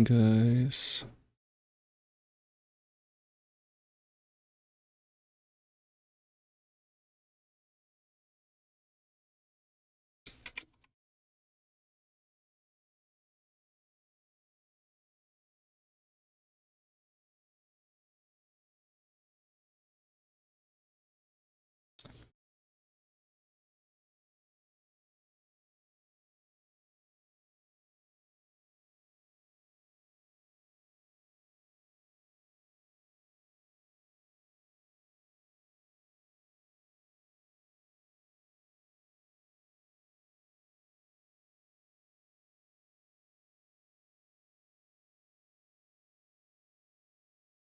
guys.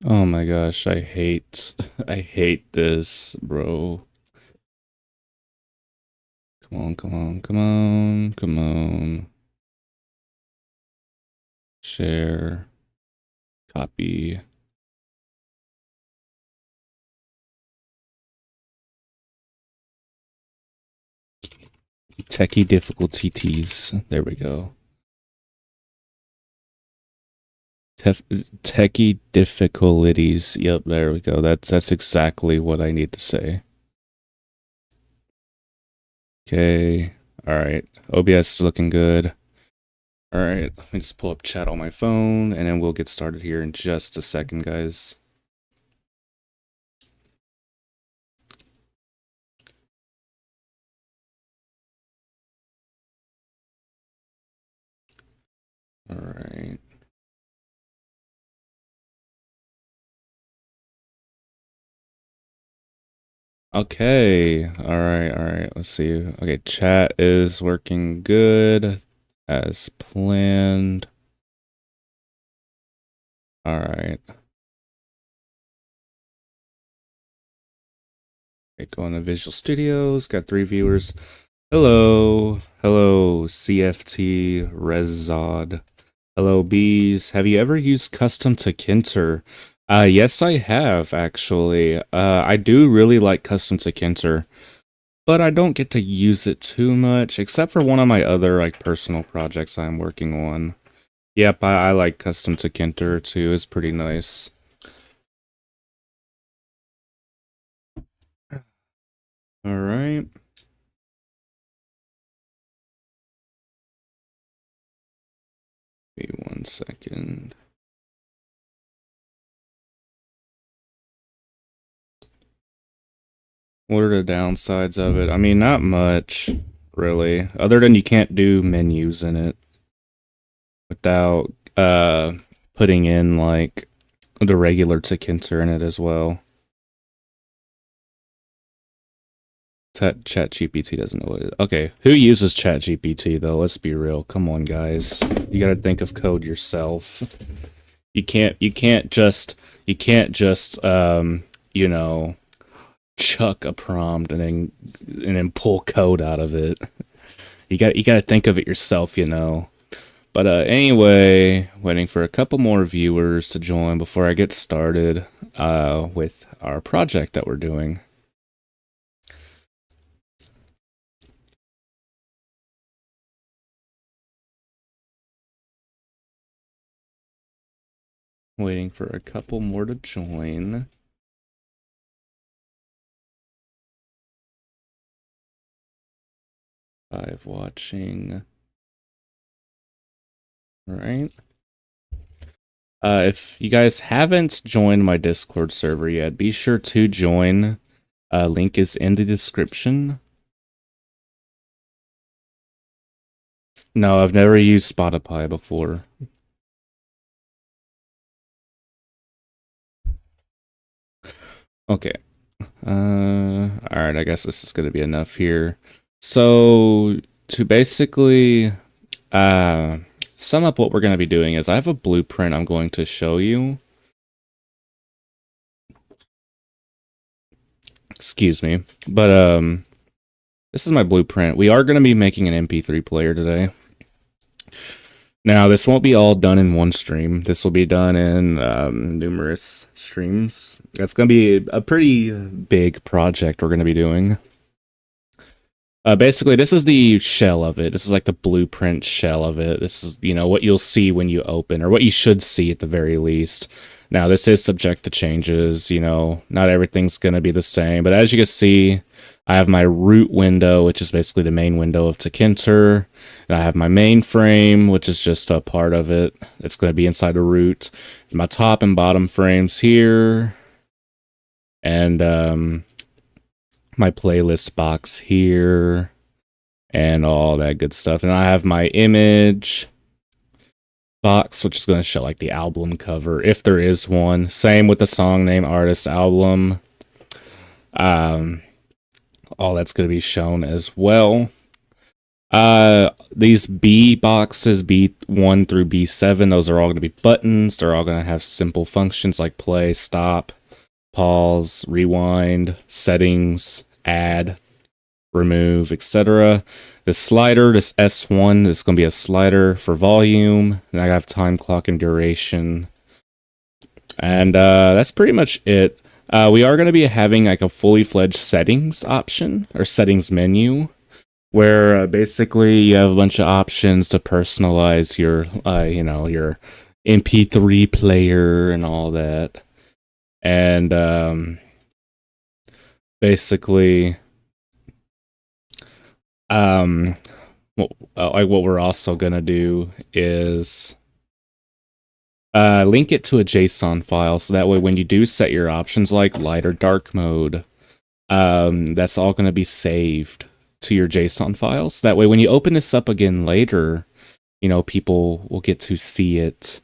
Oh my gosh, I hate I hate this, bro. Come on, come on, come on, come on. Share, copy. Techie difficulties. There we go. Techie difficulties. Yep, there we go. That's exactly what I need to say. Okay. All right. OBS is looking good. All right. Let me just pull up chat on my phone, and then we'll get started here in just a second, guys. All right. Okay. All right. All right. Let's see. Okay. Chat is working good as planned. All right. Okay, go on to Visual Studios. Got 3 viewers. Hello. Hello, CFT Rezod. Hello, bees. Have you ever used custom to Kinter? Yes, I have, actually. I do really like custom to Kinter, but I don't get to use it too much, except for one of my other, like, personal projects I'm working on. Yep, I like custom to Kinter, too. It's pretty nice. Alright. Wait 1 second. What are the downsides of it? I mean, not much, really. Other than you can't do menus in it without putting in, like, the regular Tkinter in it as well. ChatGPT doesn't know what it is. Okay, who uses ChatGPT, though? Let's be real. Come on, guys. You gotta think of code yourself. You can't just, you know, chuck a prompt and then pull code out of it. You gotta think of it yourself, you know. But anyway, waiting for a couple more viewers to join before I get started with our project that we're doing. Waiting for a couple more to join. 5 watching. All right. If you guys haven't joined my Discord server yet, be sure to join. Link is in the description. No, I've never used Spotify before. Okay. Alright, I guess this is gonna be enough here. So, to basically sum up what we're gonna be doing is I have a blueprint I'm going to show you. Excuse me. But this is my blueprint. We are gonna be making an MP3 player today. Now, this won't be all done in one stream. This will be done in numerous streams. It's going to be a pretty big project we're going to be doing. Basically, this is the shell of it. This is like the blueprint shell of it. This is, what you'll see when you open, or what you should see at the very least. Now, this is subject to changes, not everything's going to be the same. But as you can see, I have my root window, which is basically the main window of Tkinter. And I have my mainframe, which is just a part of it. It's going to be inside the root. My top and bottom frames here. And my playlist box here. And all that good stuff. And I have my image box, which is going to show like the album cover, if there is one. Same with the song name, artist, album. All that's going to be shown as well. These B boxes, B1 through B7, those are all going to be buttons. They're all going to have simple functions like play, stop, pause, rewind, settings, add, remove, etc. This slider, this S1, is going to be a slider for volume. And I have time, clock, and duration. And that's pretty much it. We are going to be having like a fully fledged settings option, or settings menu, where basically you have a bunch of options to personalize your, your MP3 player and all that. And basically, what we're also gonna do is link it to a JSON file, so that way when you do set your options like light or dark mode, that's all gonna be saved to your JSON files. That way when you open this up again later, people will get to see it,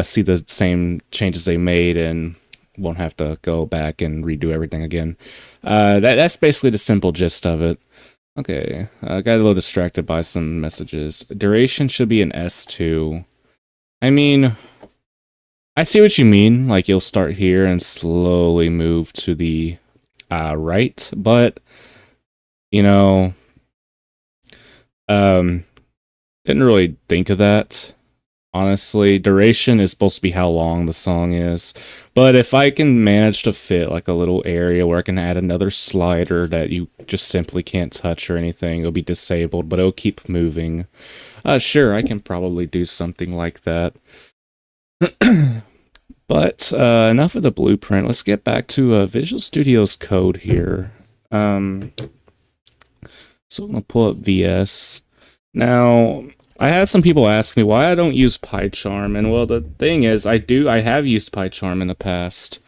see the same changes they made, and won't have to go back and redo everything again. That's basically the simple gist of it. Okay, I got a little distracted by some messages. Duration should be an S2. I mean, I see what you mean. Like, you'll start here and slowly move to the right, but, didn't really think of that. Honestly, duration is supposed to be how long the song is. But if I can manage to fit like a little area where I can add another slider that you just simply can't touch or anything, it'll be disabled, but it'll keep moving. Sure, I can probably do something like that. But enough of the blueprint. Let's get back to Visual Studio's code here. So I'm going to pull up VS. Now, I had some people ask me why I don't use PyCharm, and well, the thing is, I have used PyCharm in the past,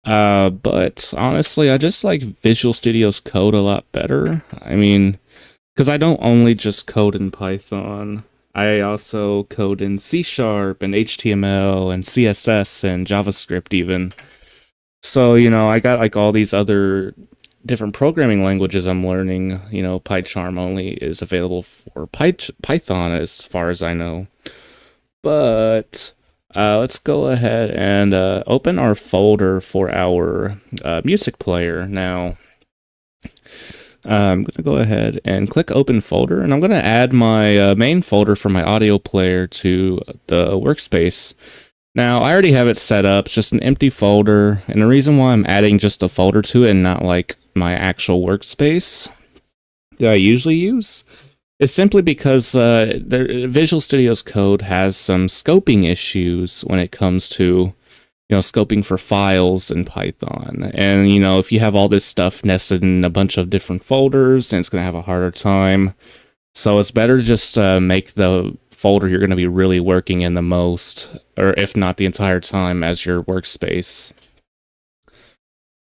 but honestly, I just like Visual Studio's code a lot better. I mean, because I don't only just code in Python, I also code in C# and HTML and CSS and JavaScript even. So, I got like all these other different programming languages I'm learning. PyCharm only is available for Python as far as I know. But let's go ahead and open our folder for our music player. Now, I'm going to go ahead and click open folder, and I'm going to add my main folder for my audio player to the workspace. Now, I already have it set up, it's just an empty folder, and the reason why I'm adding just a folder to it and not like my actual workspace that I usually use is simply because Visual Studio's code has some scoping issues when it comes to, scoping for files in Python. And, if you have all this stuff nested in a bunch of different folders, then it's going to have a harder time. So it's better to just make the folder you're going to be really working in the most, or if not the entire time, as your workspace.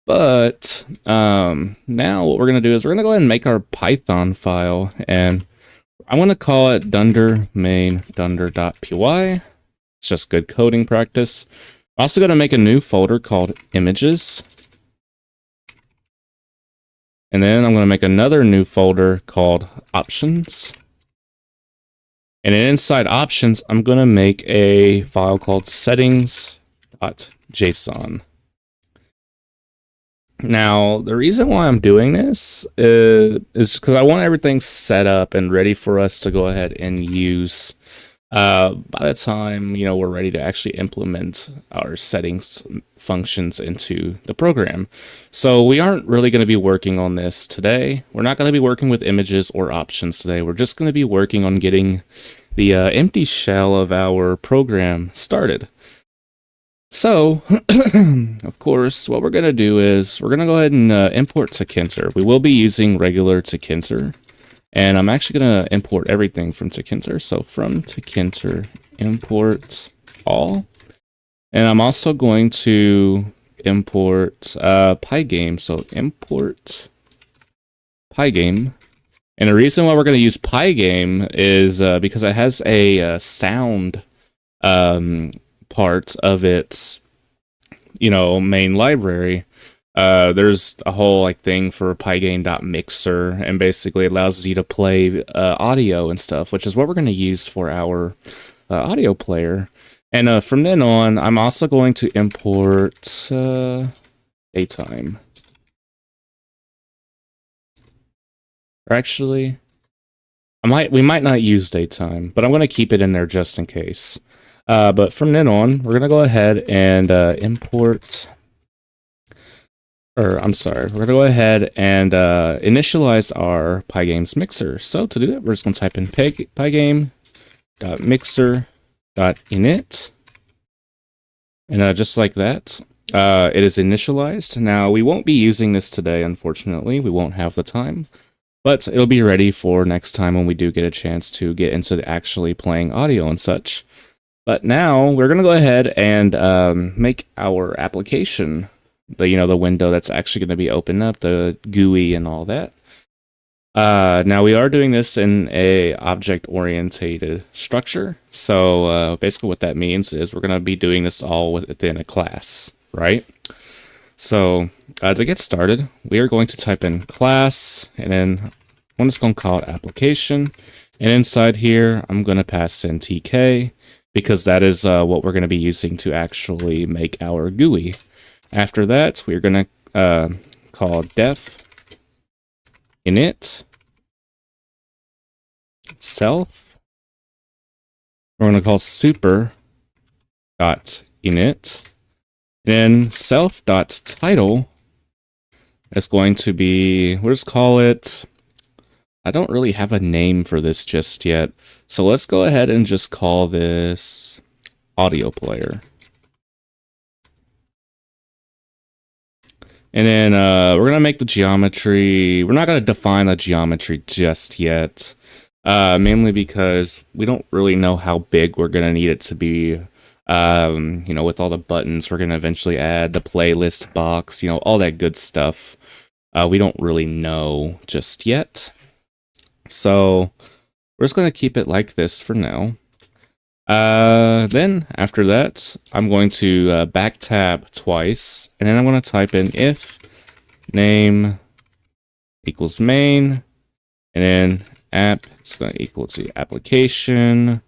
But now what we're going to do is we're going to go ahead and make our Python file, and I'm going to call it dunder main dunder.py. It's just good coding practice. I'm also going to make a new folder called images. And then I'm going to make another new folder called options. And then inside options, I'm going to make a file called settings.json. Now, the reason why I'm doing this is because I want everything set up and ready for us to go ahead and use By the time, we're ready to actually implement our settings functions into the program. So we aren't really going to be working on this today. We're not going to be working with images or options today. We're just going to be working on getting the empty shell of our program started. So, of course, what we're going to do is we're going to go ahead and import Tkinter. We will be using regular Tkinter. And I'm actually going to import everything from Tkinter. So from Tkinter, import all. And I'm also going to import Pygame. So import Pygame. And the reason why we're going to use Pygame is because it has a sound part of its, main library. There's a whole thing for pygame.mixer, and basically allows you to play audio and stuff, which is what we're going to use for our audio player. And from then on, I'm also going to import daytime. Or actually, we might not use daytime, but I'm going to keep it in there just in case. But from then on, we're going to go ahead and import. We're going to go ahead and initialize our Pygame's mixer. So to do that, we're just going to type in pygame.mixer.init. And just like that, it is initialized. Now, we won't be using this today, unfortunately. We won't have the time. But it'll be ready for next time when we do get a chance to get into actually playing audio and such. But now, we're going to go ahead and make our application. The window that's actually going to be opened up, the GUI and all that. Now we are doing this in a object-oriented structure. So basically what that means is we're going to be doing this all within a class, right? So to get started, we are going to type in class, and then I'm just going to call it application. And inside here, I'm going to pass in TK, because that is what we're going to be using to actually make our GUI. After that, we're going to call def init self. We're going to call super.init. And then self.title is going to be, we'll just call it, I don't really have a name for this just yet. So let's go ahead and just call this audio player. And then we're going to make the geometry. We're not going to define a geometry just yet. Mainly because we don't really know how big we're going to need it to be. With all the buttons, we're going to eventually add the playlist box, all that good stuff. We don't really know just yet. So we're just going to keep it like this for now. Then after that, I'm going to back tab twice, and then I'm going to type in if name equals main, and then app, it's going to equal to application,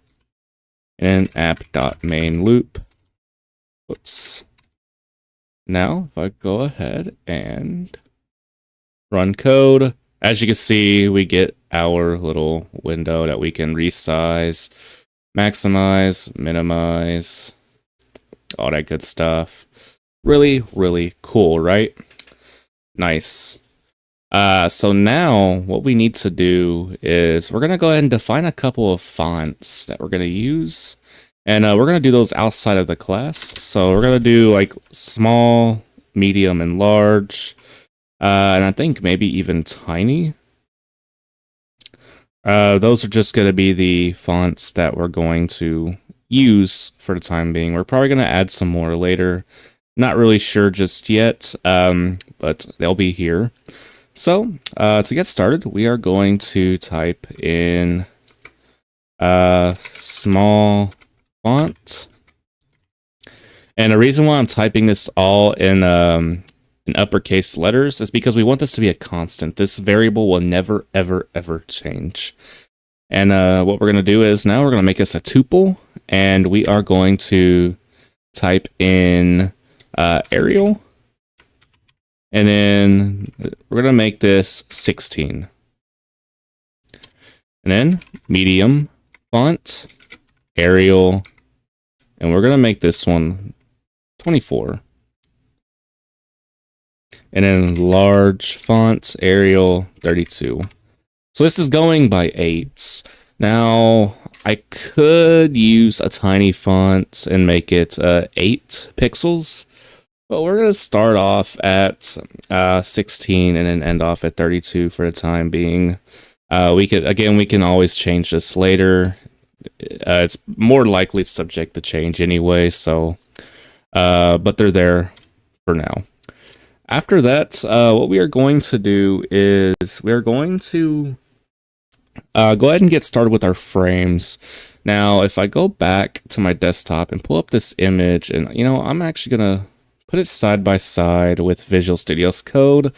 and then app.main loop. Whoops. Now, if I go ahead and run code, as you can see, we get our little window that we can resize, maximize, minimize, all that good stuff. Really, really cool, right? Nice. So now what we need to do is we're going to go ahead and define a couple of fonts that we're going to use. And we're going to do those outside of the class. So we're going to do small, medium, and large. And I think maybe even tiny. Those are just going to be the fonts that we're going to use for the time being. We're probably going to add some more later. Not really sure just yet, but they'll be here. So, to get started, we are going to type in small font. And the reason why I'm typing this all in uppercase letters is because we want this to be a constant. This variable will never, ever, ever change. And what we're going to do is now we're going to make this a tuple, and we are going to type in Arial. And then we're going to make this 16. And then medium font. Arial, and we're gonna make this one 24. And then large font, Arial 32. So this is going by 8s. Now, I could use a tiny font and make it 8 pixels, but we're going to start off at 16 and then end off at 32 for the time being. We can always change this later. It's more likely subject to change anyway, so but they're there for now. After that, what we are going to do is we are going to go ahead and get started with our frames. Now, if I go back to my desktop and pull up this image, and I'm actually gonna put it side by side with Visual Studio's code.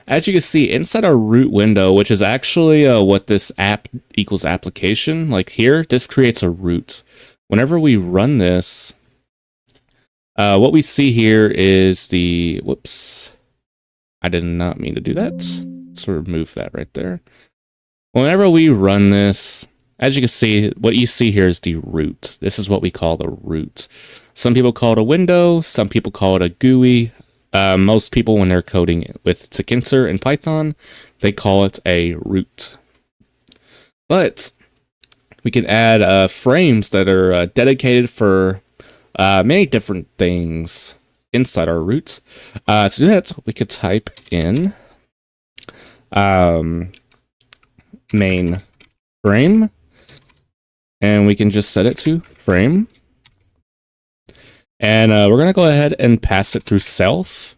As you can see, inside our root window, which is actually what this app equals application, like here, this creates a root. Whenever we run this, what we see here is the, whoops, I did not mean to do that. Let's remove that right there. Whenever we run this, as you can see, what you see here is the root. This is what we call the root. Some people call it a window, some people call it a GUI. Most people, when they're coding with Tkinter and Python, they call it a root. But we can add frames that are dedicated for many different things inside our roots. To do that, we could type in main frame, and we can just set it to frame. And we're going to go ahead and pass it through self.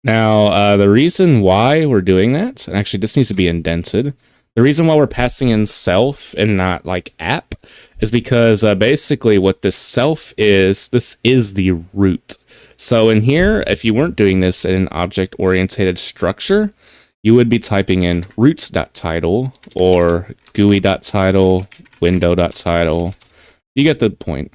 Now, the reason why we're doing that, and actually this needs to be indented, the reason why we're passing in self and not like app is because basically what this self is, this is the root. So in here, if you weren't doing this in an object-oriented structure, you would be typing in roots.title or GUI.title, window.title. You get the point.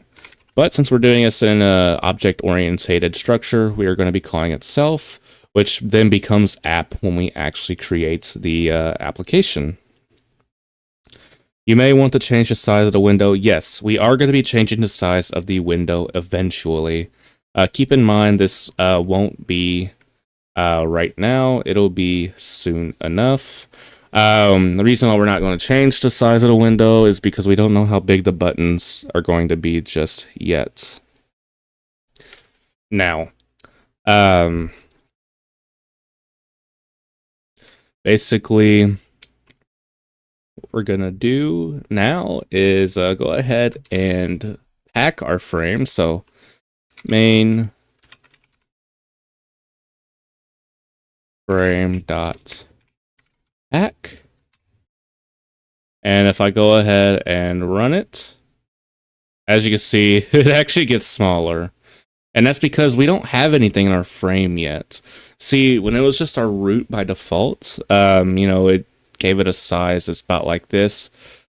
But since we're doing this in an object-oriented structure, we are going to be calling it self, which then becomes app when we actually create the application. You may want to change the size of the window. Yes, we are going to be changing the size of the window eventually. Keep in mind this won't be right now. It'll be soon enough. The reason why we're not going to change the size of the window is because we don't know how big the buttons are going to be just yet. Now, basically, what we're going to do now is go ahead and pack our frame. So, main frame dot pack, and if I go ahead and run it, as you can see, it actually gets smaller, and that's because we don't have anything in our frame yet. See, when it was just our root by default, it gave it a size that's about like this,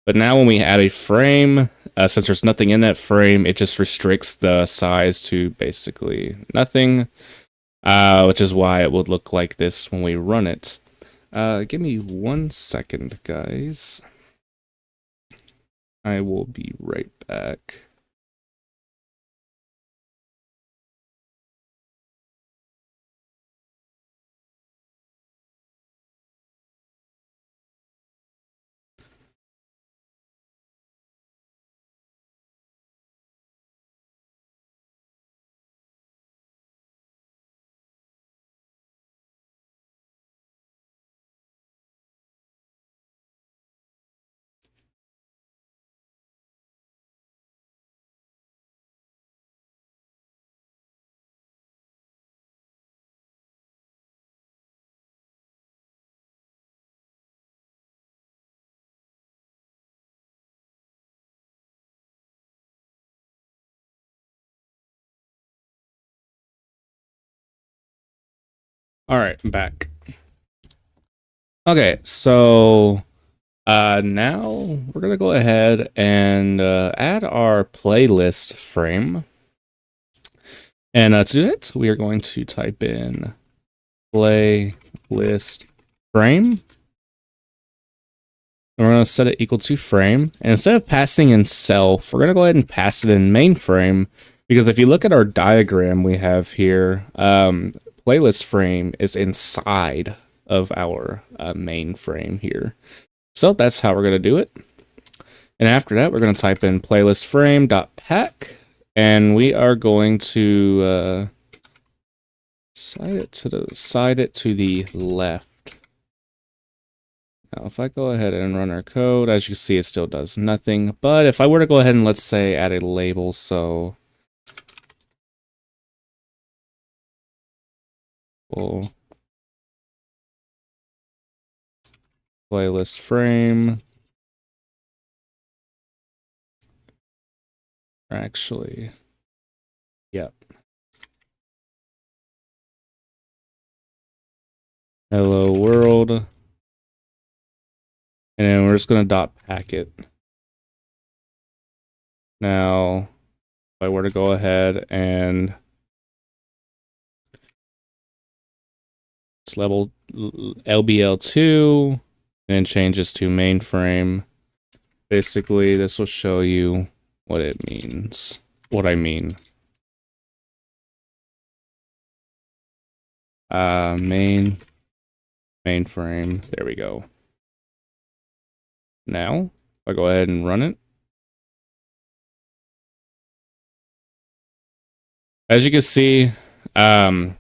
but now when we add a frame, since there's nothing in that frame, it just restricts the size to basically nothing, which is why it would look like this when we run it. Give me 1 second, guys. I will be right back. All right, I'm back. Okay, so now we're gonna go ahead and add our playlist frame. And to do it, we are going to type in playlist frame. We're going to set it equal to frame. And instead of passing in self, we're going to go ahead and pass it in mainframe. Because if you look at our diagram we have here, playlist frame is inside of our main frame here. So that's how we're going to do it. And after that, we're going to type in playlist frame.pack. And we are going to side it to the left. Now, if I go ahead and run our code, as you can see, it still does nothing. But if I were to go ahead and, let's say, add a label, so we'll playlist frame. Actually, yep. Hello world. And then we're just going to dot packet. Now, if I were to go ahead and it's level LBL2 and then change this to mainframe. Basically, this will show you what it means. What I mean. Mainframe. There we go. Now, if I go ahead and run it. As you can see, our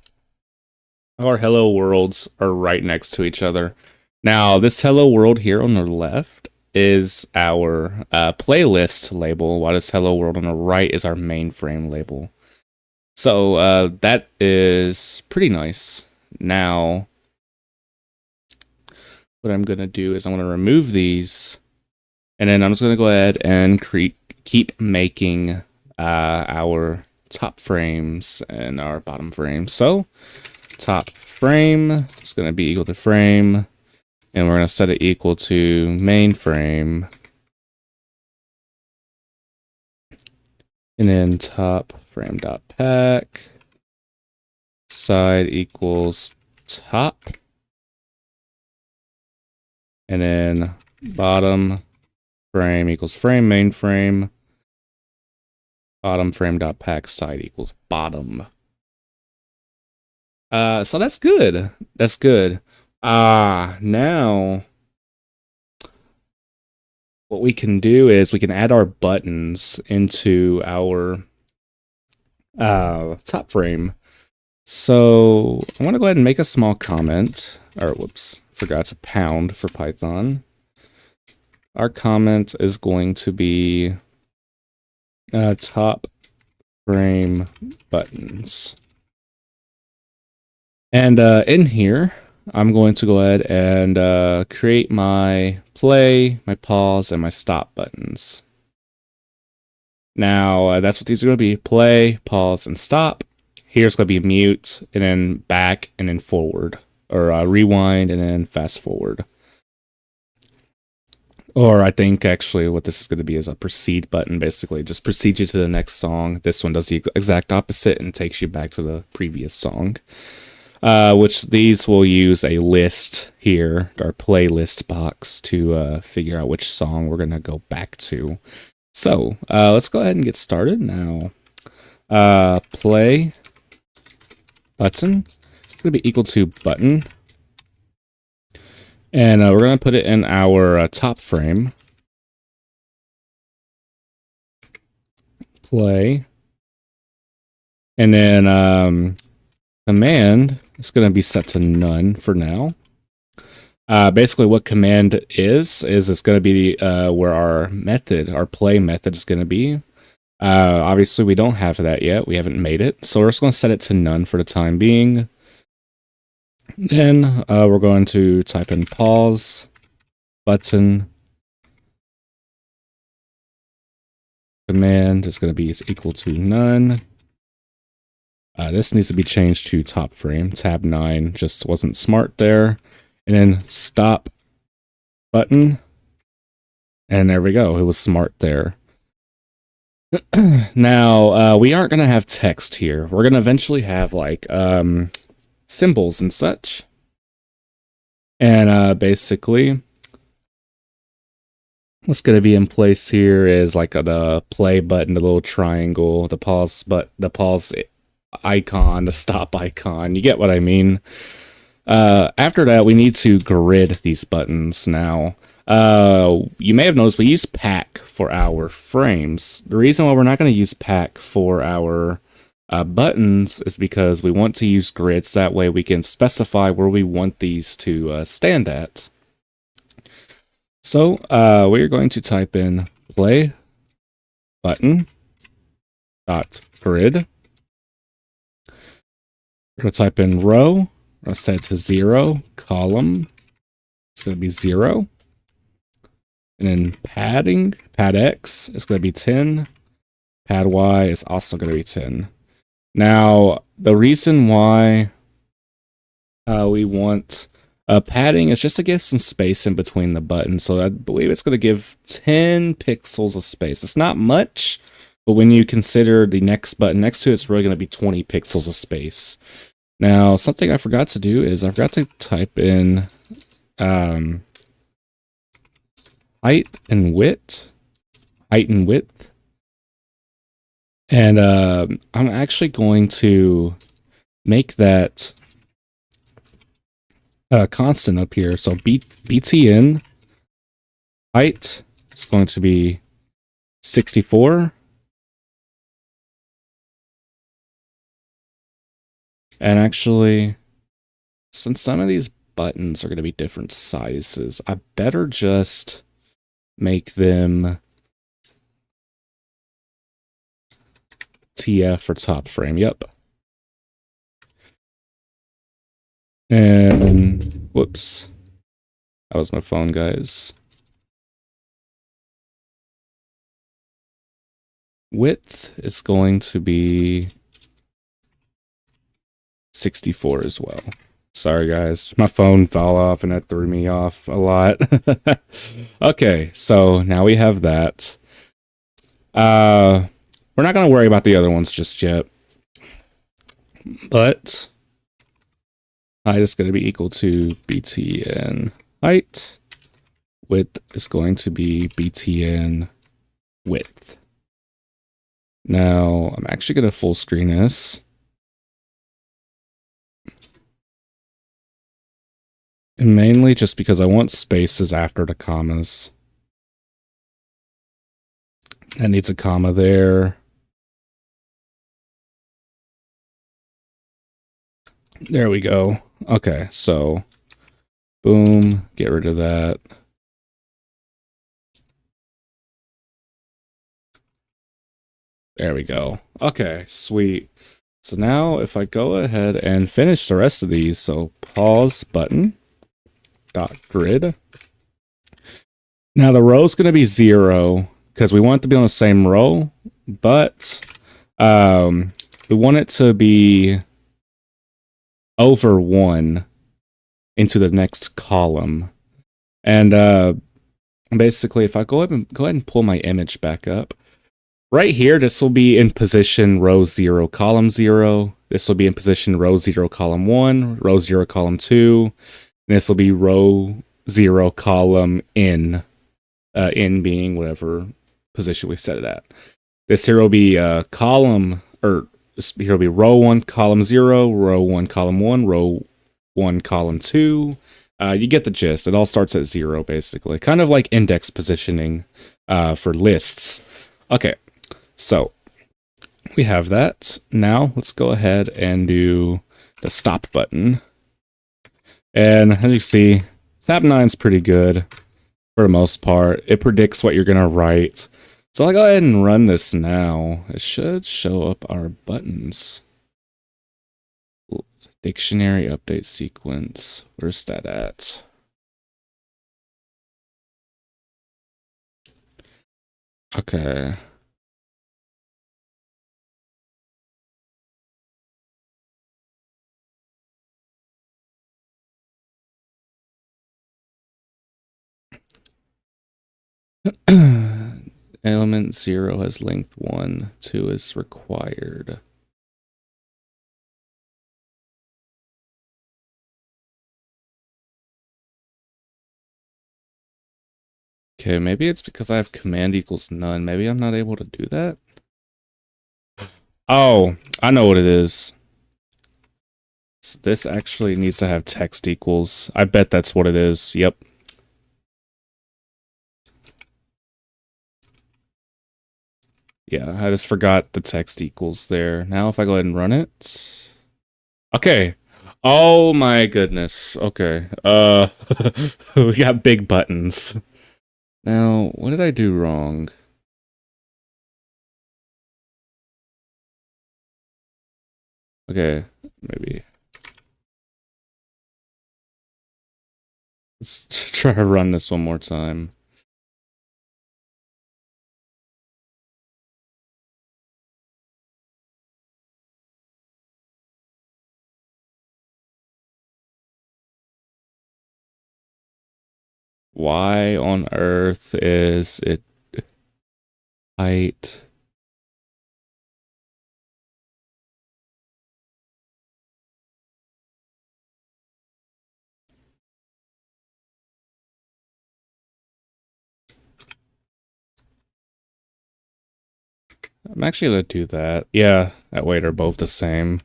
hello worlds are right next to each other. Now, this hello world here on the left is our playlist label, while this hello world on the right is our mainframe label. So that is pretty nice. Now, what I'm going to do is I'm going to remove these, and then I'm just going to go ahead and keep making our top frames and our bottom frames. So top frame is going to be equal to frame, and we're going to set it equal to main frame. And then top frame dot pack side equals top. And then bottom frame equals frame main frame. Bottom frame dot pack side equals bottom. So that's good. That's good. Now what we can do is we can add our buttons into our top frame. So I want to go ahead and make a small comment. Or whoops, forgot it's a pound for Python. Our comment is going to be top frame buttons. And in here, I'm going to go ahead and create my play, my pause, and my stop buttons. Now, that's what these are going to be. Play, pause, and stop. Here's going to be mute, and then back, and then forward. Or rewind, and then fast forward. Or I think actually what this is going to be is a proceed button, basically. Just proceed you to the next song. This one does the exact opposite and takes you back to the previous song. Which these will use a list here, our playlist box, to figure out which song we're going to go back to. So let's go ahead and get started now. Play button. It's going to be equal to button. And we're going to put it in our top frame. Play. And then command is going to be set to none for now. Basically what command is it's going to be where our method, our play method is going to be. Obviously we don't have that yet. We haven't made it. So we're just going to set it to none for the time being. Then we're going to type in pause button. Command is going to be equal to none. This needs to be changed to top frame. Tab 9 just wasn't smart there. And then stop button. And there we go. It was smart there. Now, we aren't going to have text here. We're going to eventually have like symbols and such. And basically, what's going to be in place here is like the play button, the little triangle, the pause icon, the stop icon. You get what I mean? After that, we need to grid these buttons now. You may have noticed we use pack for our frames. The reason why we're not going to use pack for our buttons is because we want to use grids. That way we can specify where we want these to stand at. So we're going to type in play button dot grid. We're going to type in row. We're going to set it to 0. Column, it's going to be 0. And then padding, pad X is going to be 10. Pad Y is also going to be 10. Now, the reason why we want padding is just to give some space in between the buttons. So I believe it's going to give 10 pixels of space. It's not much, but when you consider the next button next to it, it's really going to be 20 pixels of space. Now, something I forgot to do is I forgot to type in height and width. And I'm actually going to make that constant up here. So BTN height is going to be 64. And actually, since some of these buttons are going to be different sizes, I better just make them TF for top frame. Yep. And whoops, that was my phone, guys. Width is going to be 64 as well. Sorry, guys. My phone fell off and that threw me off a lot. Okay, so now we have that. We're not going to worry about the other ones just yet. But height is going to be equal to BTN height. Width is going to be BTN width. Now, I'm actually going to full screen this. And mainly just because I want spaces after the commas. That needs a comma there. There we go. Okay, so boom, get rid of that. There we go. Okay, sweet. So now if I go ahead and finish the rest of these, so pause button dot grid. Now the row is going to be 0 because we want it to be on the same row, but we want it to be over 1 into the next column. And basically, if I go ahead and pull my image back up, right here, this will be in position row 0, column 0. This will be in position row 0, column 1, row 0, column 2. And this will be row 0, column in. In being whatever position we set it at. This here will be column, or here will be row 1, column 0, row 1, column 1, row 1, column 2. You get the gist. It all starts at 0, basically. Kind of like index positioning for lists. Okay, so we have that. Now let's go ahead and do the stop button. And as you see, tab 9 is pretty good for the most part. It predicts what you're going to write. So I'll go ahead and run this now. It should show up our buttons. Dictionary update sequence. Where's that at? Okay. Element 0 has length 1, 2 is required. Okay, maybe it's because I have command equals none. Maybe I'm not able to do that. Oh, I know what it is. So this actually needs to have text equals. I bet that's what it is. Yep. Yeah, I just forgot the text equals there. Now if I go ahead and run it. Okay. Oh my goodness. Okay. We got big buttons. Now, what did I do wrong? Okay, maybe. Let's try to run this one more time. Why on earth is it height? I'm actually gonna do that. Yeah, that way they're both the same.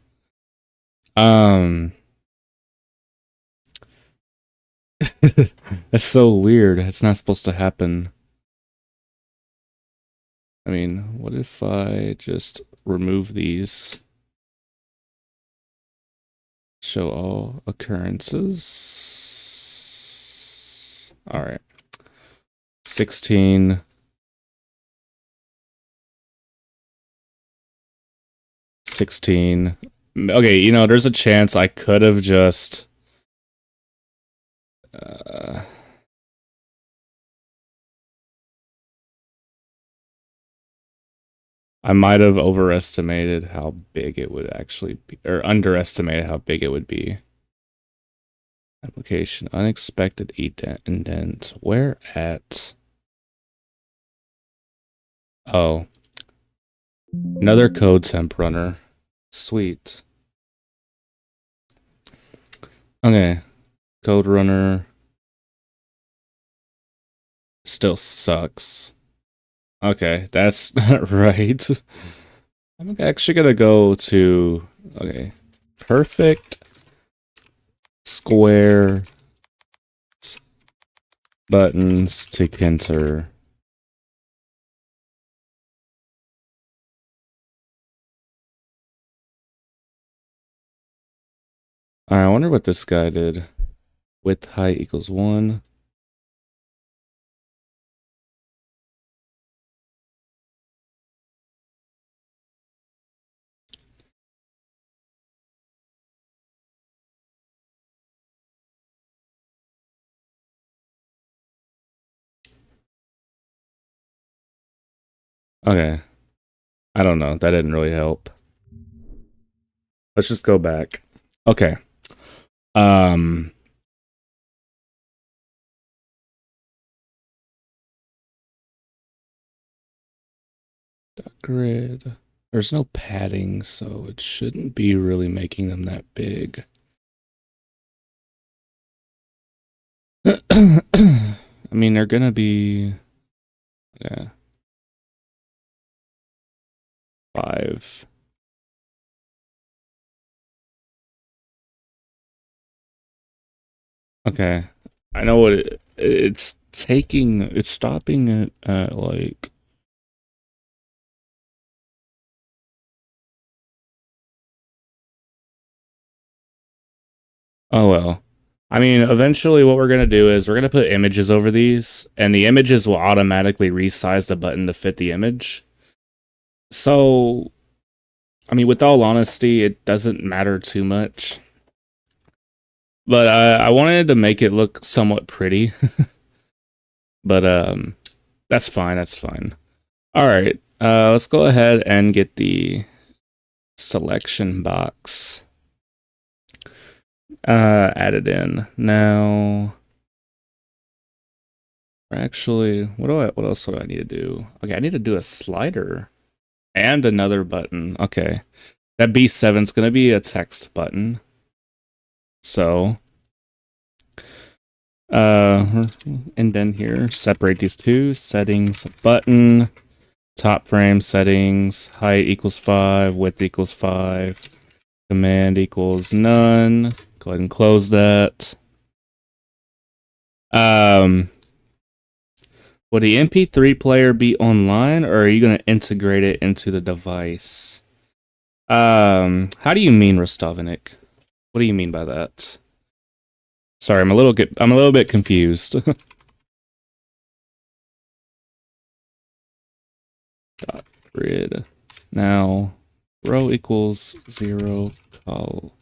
That's so weird. It's not supposed to happen. I mean, what if I just remove these? Show all occurrences. All right. 16. 16. Okay, you know, there's a chance I could have just... I might have overestimated how big it would actually be, or underestimated how big it would be. Application, unexpected indent. Where at? Oh. Another code temp runner. Sweet. Okay. Code runner. Still sucks. Okay, that's not right. I'm actually gonna go to, okay, perfect square buttons to enter. Alright, I wonder what this guy did. Width height equals 1. Okay. I don't know. That didn't really help. Let's just go back. Okay. Um grid. There's no padding, so it shouldn't be really making them that big. I mean, they're gonna be, yeah, 5. Okay, I know what it's taking. It's stopping it at like. Oh well. I mean, eventually what we're gonna do is we're gonna put images over these, and the images will automatically resize the button to fit the image. So, I mean, with all honesty, it doesn't matter too much. But I wanted to make it look somewhat pretty. But that's fine, that's fine. Alright, let's go ahead and get the selection box added in. Now, actually, what else do I need to do? Okay, I need to do a slider and another button. Okay. That B7 is gonna be a text button. So indent here, separate these two, settings, button, top frame settings, height equals 5, width equals 5, command equals none. Go ahead and close that. Will the MP3 player be online, or are you going to integrate it into the device? How do you mean, Rostovanik? What do you mean by that? Sorry, I'm a little bit confused. Dot grid. Now, row equals 0, col.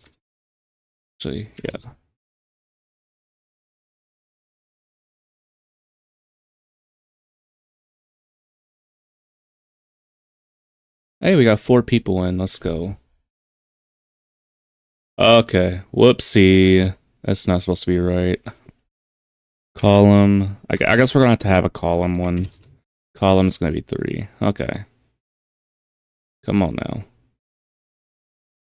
Actually, yeah. Hey, we got 4 people in. Let's go. Okay. Whoopsie. That's not supposed to be right. Column. I guess we're going to have a column one. Column's going to be 3. Okay. Come on now.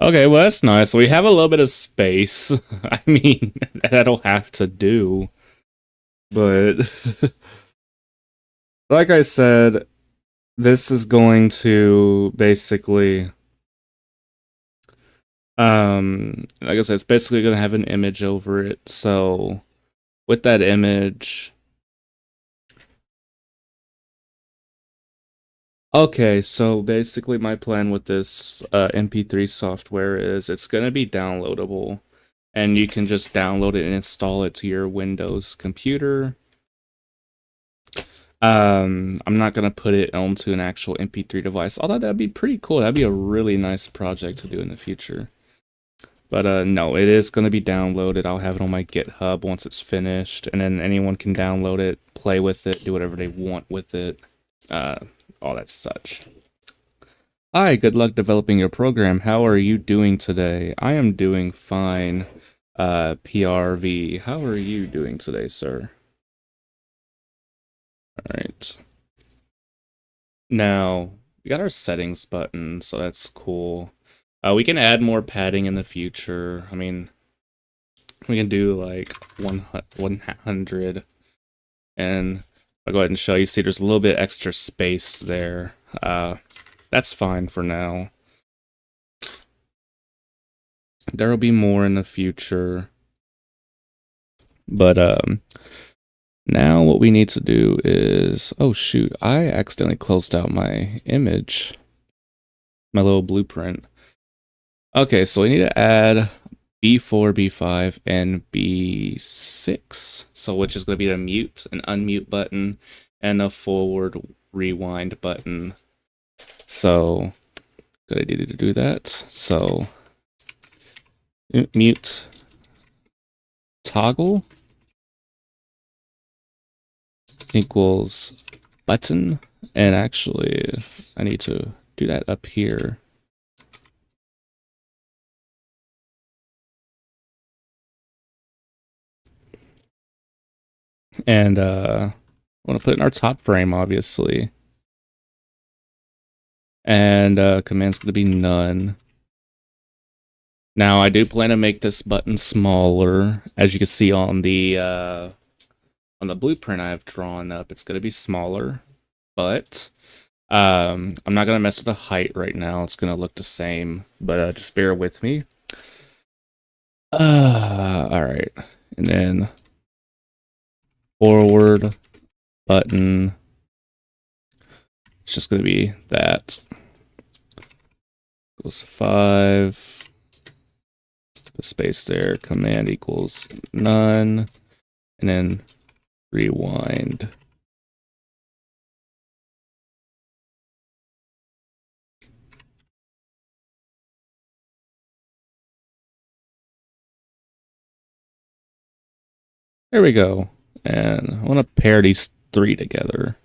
Okay, well, that's nice. We have a little bit of space. I mean, that'll have to do. But, like I said, this is going to basically, like I said, it's basically going to have an image over it. So, with that image, okay, so basically my plan with this MP3 software is it's going to be downloadable, and you can just download it and install it to your Windows computer. I'm not going to put it onto an actual MP3 device, although that'd be pretty cool. That'd be a really nice project to do in the future. But no, it is going to be downloaded. I'll have it on my GitHub once it's finished, and then anyone can download it, play with it, do whatever they want with it, all that such. Hi, good luck developing your program. How are you doing today? I am doing fine. PRV, how are you doing today, sir? Alright. Now, we got our settings button, so that's cool. We can add more padding in the future. I mean, we can do like 100. And I'll go ahead and show you. See, there's a little bit extra space there. That's fine for now. There will be more in the future. But, now what we need to do is, oh shoot, I accidentally closed out my image, my little blueprint. Okay, so we need to add B4, B5, and B6. So which is going to be a mute, an unmute button, and a forward rewind button. So good idea to do that. So mute toggle equals button, and actually I need to do that up here. And I want to put it in our top frame, obviously. And command's going to be none. Now I do plan to make this button smaller, as you can see on the blueprint I have drawn up. It's going to be smaller, but I'm not going to mess with the height right now. It's going to look the same, but just bear with me. All right, and then forward button. It's just going to be that. Equals 5. The space there. Command equals none. And then rewind. There we go. And I want to pair these 3 together.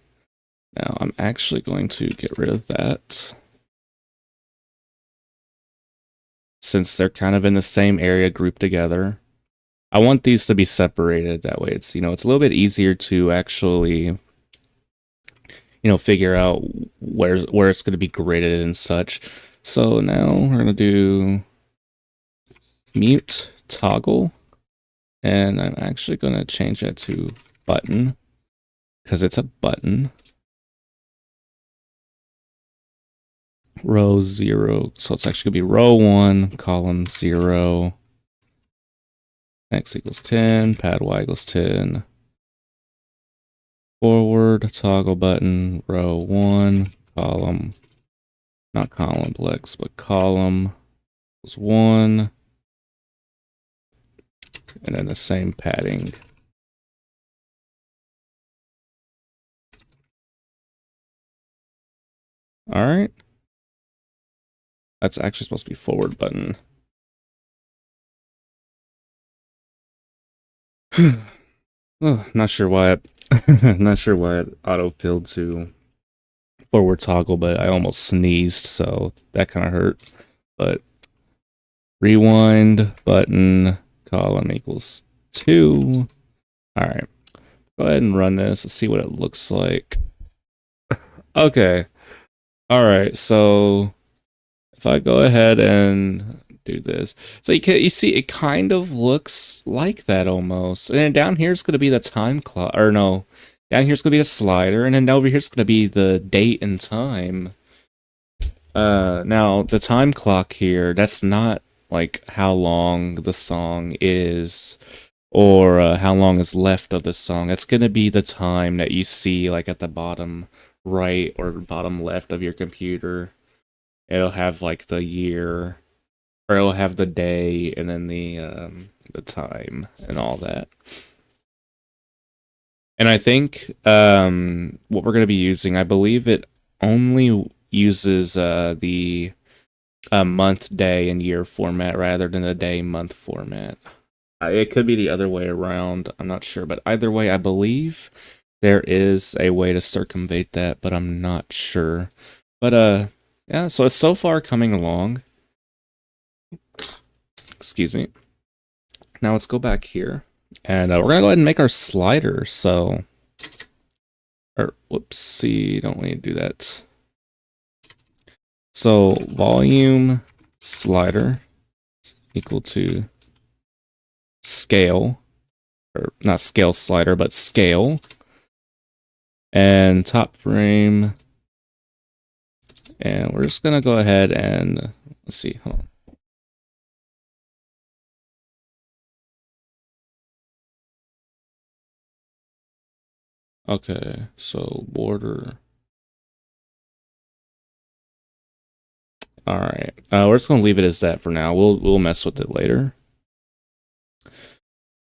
Now I'm actually going to get rid of that, since they're kind of in the same area grouped together. I want these to be separated. That way it's, it's a little bit easier to actually, figure out where it's going to be gridded and such. So now we're going to do mute toggle And I'm actually going to change that to button because it's a button. Row 0. So it's actually going to be row 1, column 0. X equals 10, pad Y equals 10. Forward toggle button, row 1, column, not column plex, but column equals 1. And then the same padding. All right. That's actually supposed to be forward button. Oh, not sure why it not sure why it auto-filled to forward toggle, but I almost sneezed, so that kind of hurt. But rewind button column equals 2. All right. Go ahead and run this. Let's see what it looks like. Okay. All right. So if I go ahead and do this, so you see it kind of looks like that almost. And then down here is going to be the time clock, or no, down here is going to be the slider, and then over here is going to be the date and time. Now the time clock here, that's not like how long the song is or how long is left of the song. It's going to be the time that you see like at the bottom right or bottom left of your computer. It'll have like the year, or it'll have the day, and then the time and all that. And I think what we're going to be using, I believe it only uses the month, day, and year format rather than the day, month format. It could be the other way around. I'm not sure, but either way, I believe there is a way to circumvent that, but I'm not sure. But yeah, so it's so far coming along. Excuse me. Now let's go back here, and we're gonna go ahead and make our slider. So, or whoopsie, don't need to do that. So volume slider is equal to scale, or not scale slider, but scale, and top frame. And we're just gonna go ahead and let's see. Hold on. Okay, so border. All right, we're just gonna leave it as that for now. We'll mess with it later.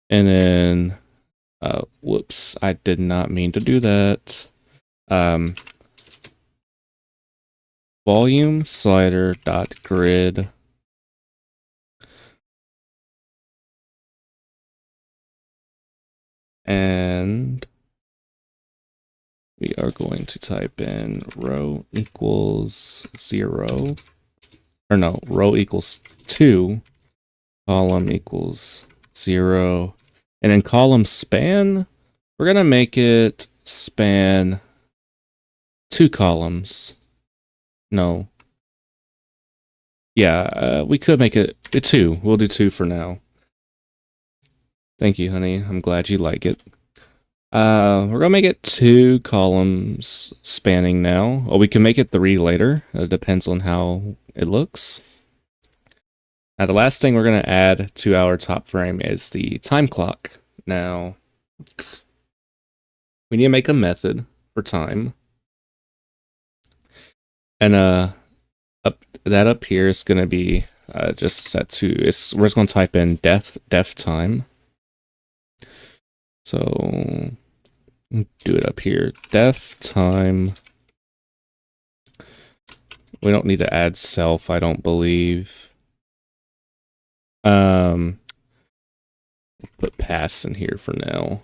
And then, whoops, I did not mean to do that. Volume slider dot grid. And we are going to type in row equals 0, or no, row equals 2, column equals 0, and then column span, we're gonna make it span 2 columns. No. Yeah, we could make it 2. We'll do 2 for now. Thank you, honey. I'm glad you like it. We're gonna make it 2 columns spanning now. Or we can make it 3 later. It depends on how it looks. Now the last thing we're gonna add to our top frame is the time clock. Now, we need to make a method for time. And up here is gonna be just set to, we're just gonna type in def time. So do it up here. Def time. We don't need to add self, I don't believe. We'll put pass in here for now,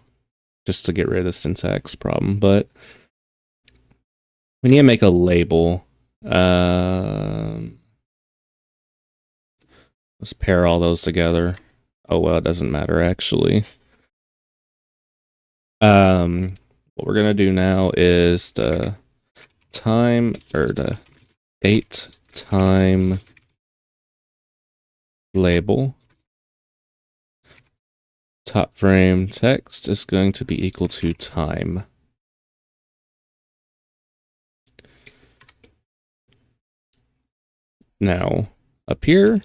just to get rid of the syntax problem, but we need to make a label. Let's pair all those together. Oh well, it doesn't matter actually. What we're gonna do now is the time, or the date time label. top frame text is going to be equal to time. Now, up here,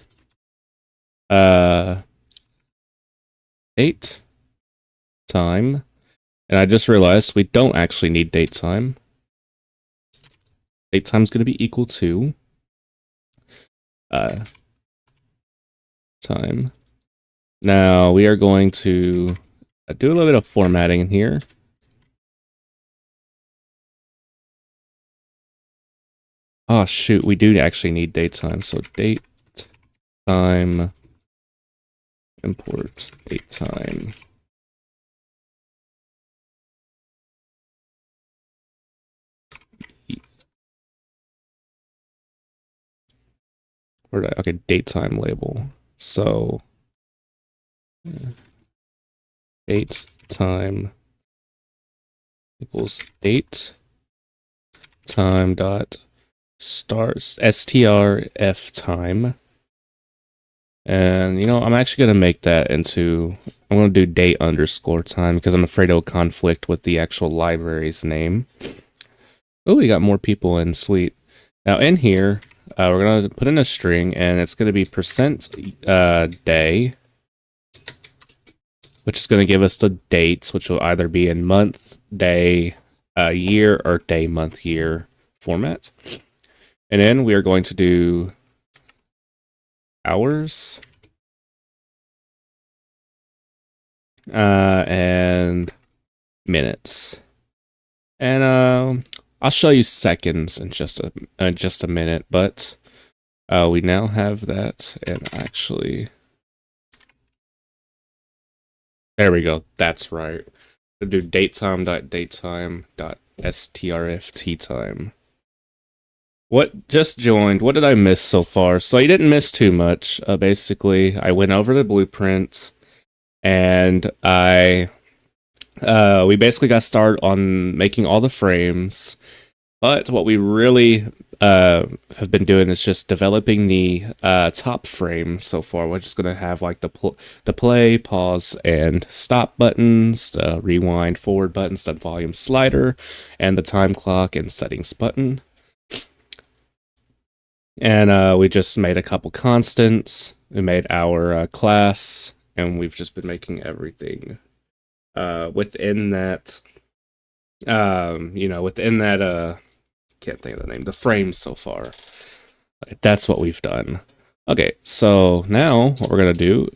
date time, and I just realized we don't actually need date time. Date time is going to be equal to time. Now we are going to do a little bit of formatting in here. Oh shoot, we do actually need date time. So date time import date time. Where did I, okay, date time label. So date time equals date time dot stars strf time. And you know, I'm actually gonna make that into, I'm gonna do date underscore time because I'm afraid it'll conflict with the actual library's name. Oh, we got more people in, sweet. Now in here, we're gonna put in a string, and it's gonna be percent day, which is gonna give us the dates, which will either be in month, day, year, or day, month, year format. And then we are going to do hours and minutes. And I'll show you seconds in just a minute, but we now have that, and actually, there we go. That's right. We'll do datetime.datetime.strft time. What just joined? What did I miss so far? So you didn't miss too much. Basically, I went over the blueprint, and we basically got started on making all the frames. But what we really have been doing is just developing the top frame so far, which is going to have like the play, pause, and stop buttons, the rewind, forward buttons, the volume slider, and the time clock and settings button. And we just made a couple constants. We made our class, and we've just been making everything within that. Within that. Can't think of the name. The frames so far. That's what we've done. Okay, so now what we're gonna do.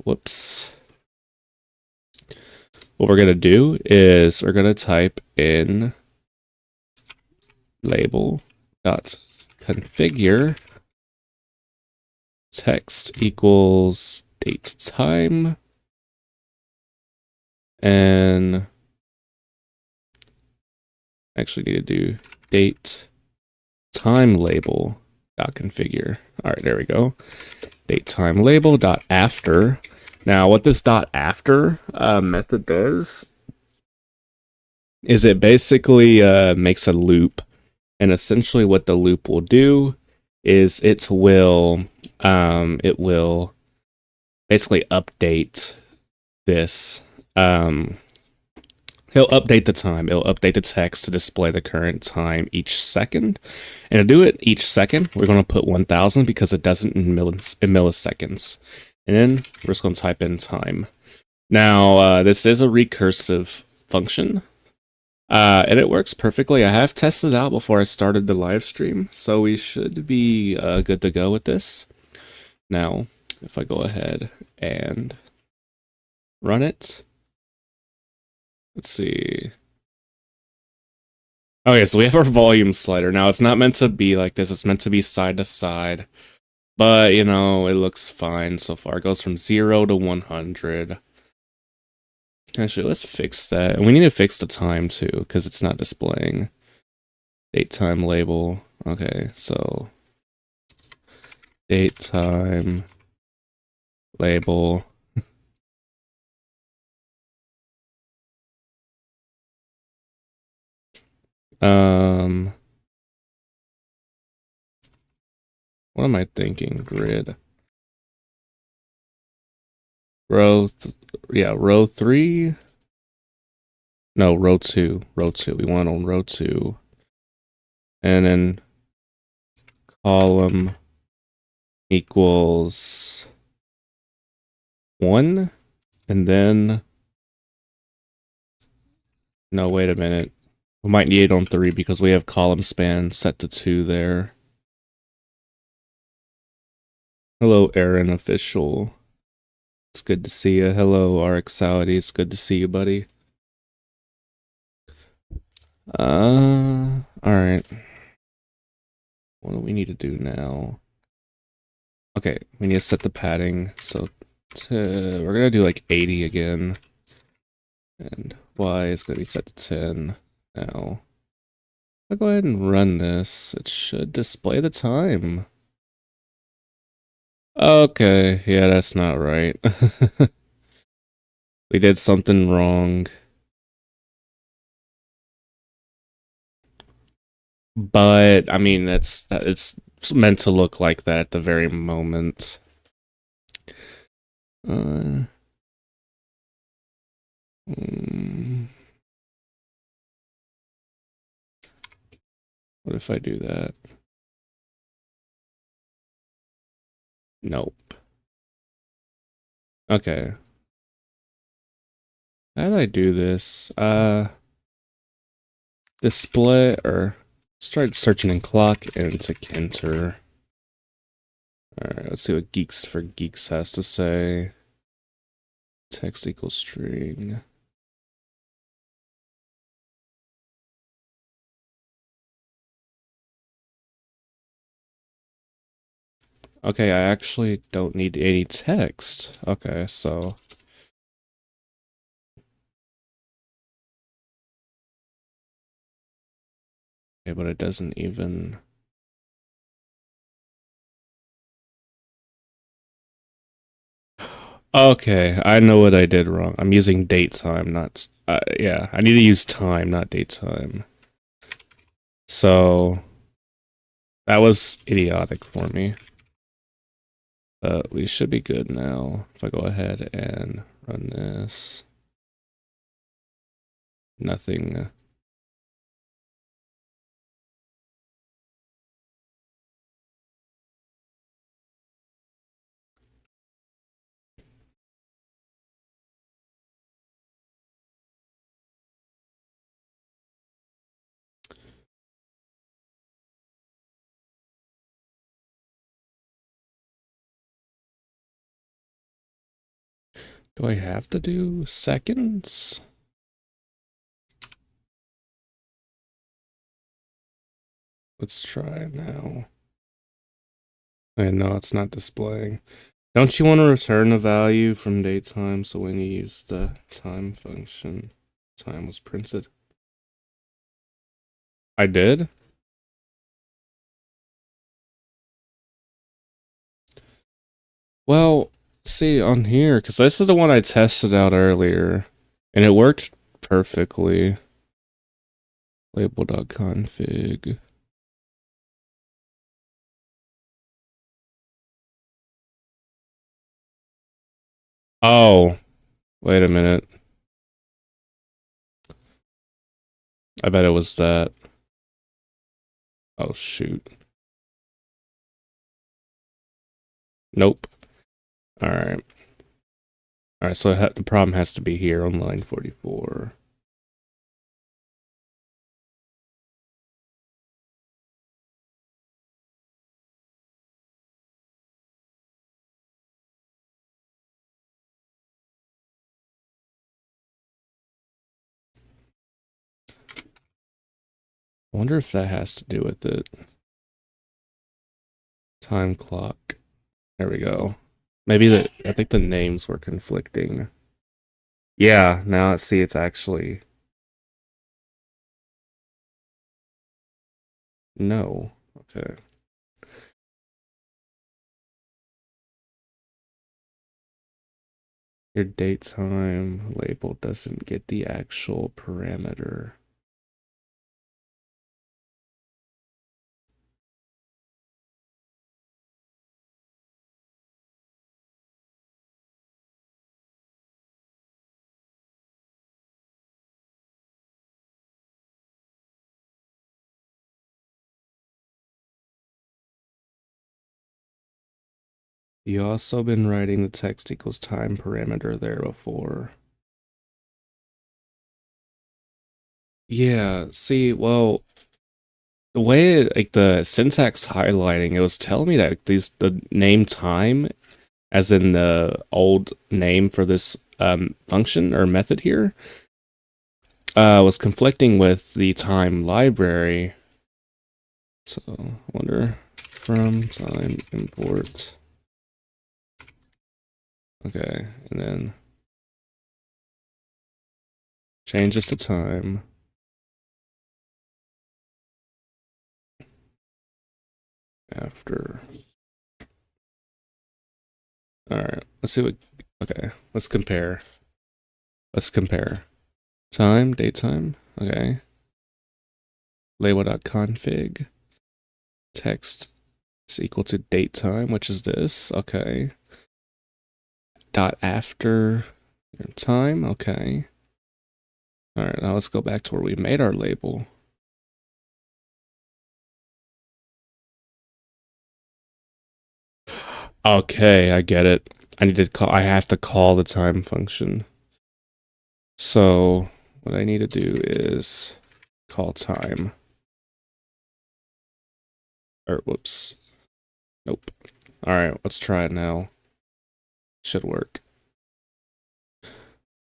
Whoops. What we're gonna do is we're gonna type in label.configure text equals date time, and actually need to do date time label dot configure. All right, there we go. Date time label dot after. Now, what this dot after method does is it basically makes a loop, and essentially what the loop will do is it will basically update this. He'll update the time. It'll update the text to display the current time each second. And to do it each second, we're going to put 1000 because it doesn't in milliseconds. And then we're just going to type in time. Now, this is a recursive function. And it works perfectly. I have tested it out before I started the live stream. So we should be good to go with this. Now, if I go ahead and run it. Let's see. Okay, so we have our volume slider. Now, it's not meant to be like this. It's meant to be side to side. But, you know, it looks fine so far. It goes from 0 to 100. Actually, let's fix that. And we need to fix the time, too, because it's not displaying. Date time label. Okay, so date time label. What am I thinking? Grid. row 3. No, row 2. Row 2. We want on row 2. And then column equals 1. And then, no, wait a minute. We might need it on 3 because we have column span set to 2 there. Hello, Aaron Official. It's good to see you. Hello, RXality. It's good to see you, buddy. Alright. What do we need to do now? Okay, we need to set the padding. So we're gonna do like 80 again. And Y is gonna be set to 10 now. I'll go ahead and run this. It should display the time. Okay, yeah, that's not right. We did something wrong. But I mean, it's meant to look like that at the very moment. What if I do that? Nope. Okay. How did I do this? Display, or let's try searching in clock into Kinter. Alright, let's see what Geeks has to say. Text equals string. Okay, I actually don't need any text. Okay, so okay, but it doesn't even. Okay, I know what I did wrong. I'm using date time, not yeah, I need to use time, not date time. So that was idiotic for me. But we should be good now. If I go ahead and run this. Nothing. Do I have to do seconds? Let's try now. And no, it's not displaying. Don't you want to return a value from datetime so when you use the time function, time was printed? I did? Well, see on here, because this is the one I tested out earlier, and it worked perfectly. Label.config. Oh, wait a minute. I bet it was that. Oh, shoot. Nope. Alright. Alright, so the problem has to be here on line 44. I wonder if that has to do with it. Time clock. There we go. Maybe I think the names were conflicting. Yeah, now I see it's actually. No. Okay. Your date time label doesn't get the actual parameter. You also been writing the text equals time parameter there before. Yeah, see, well, the way like the syntax highlighting, it was telling me that the name time, as in the old name for this function or method here, was conflicting with the time library. So I wonder from time import. Okay, and then change this to time. After. Alright, let's see what. Okay, let's compare. Let's compare. Time, datetime. Okay. Label.config. Text is equal to datetime, which is this. Okay. Dot after time. Okay. Alright, now let's go back to where we made our label. Okay, I get it. I have to call the time function. So what I need to do is call time. Or whoops. Nope. Alright, let's try it now. Should work.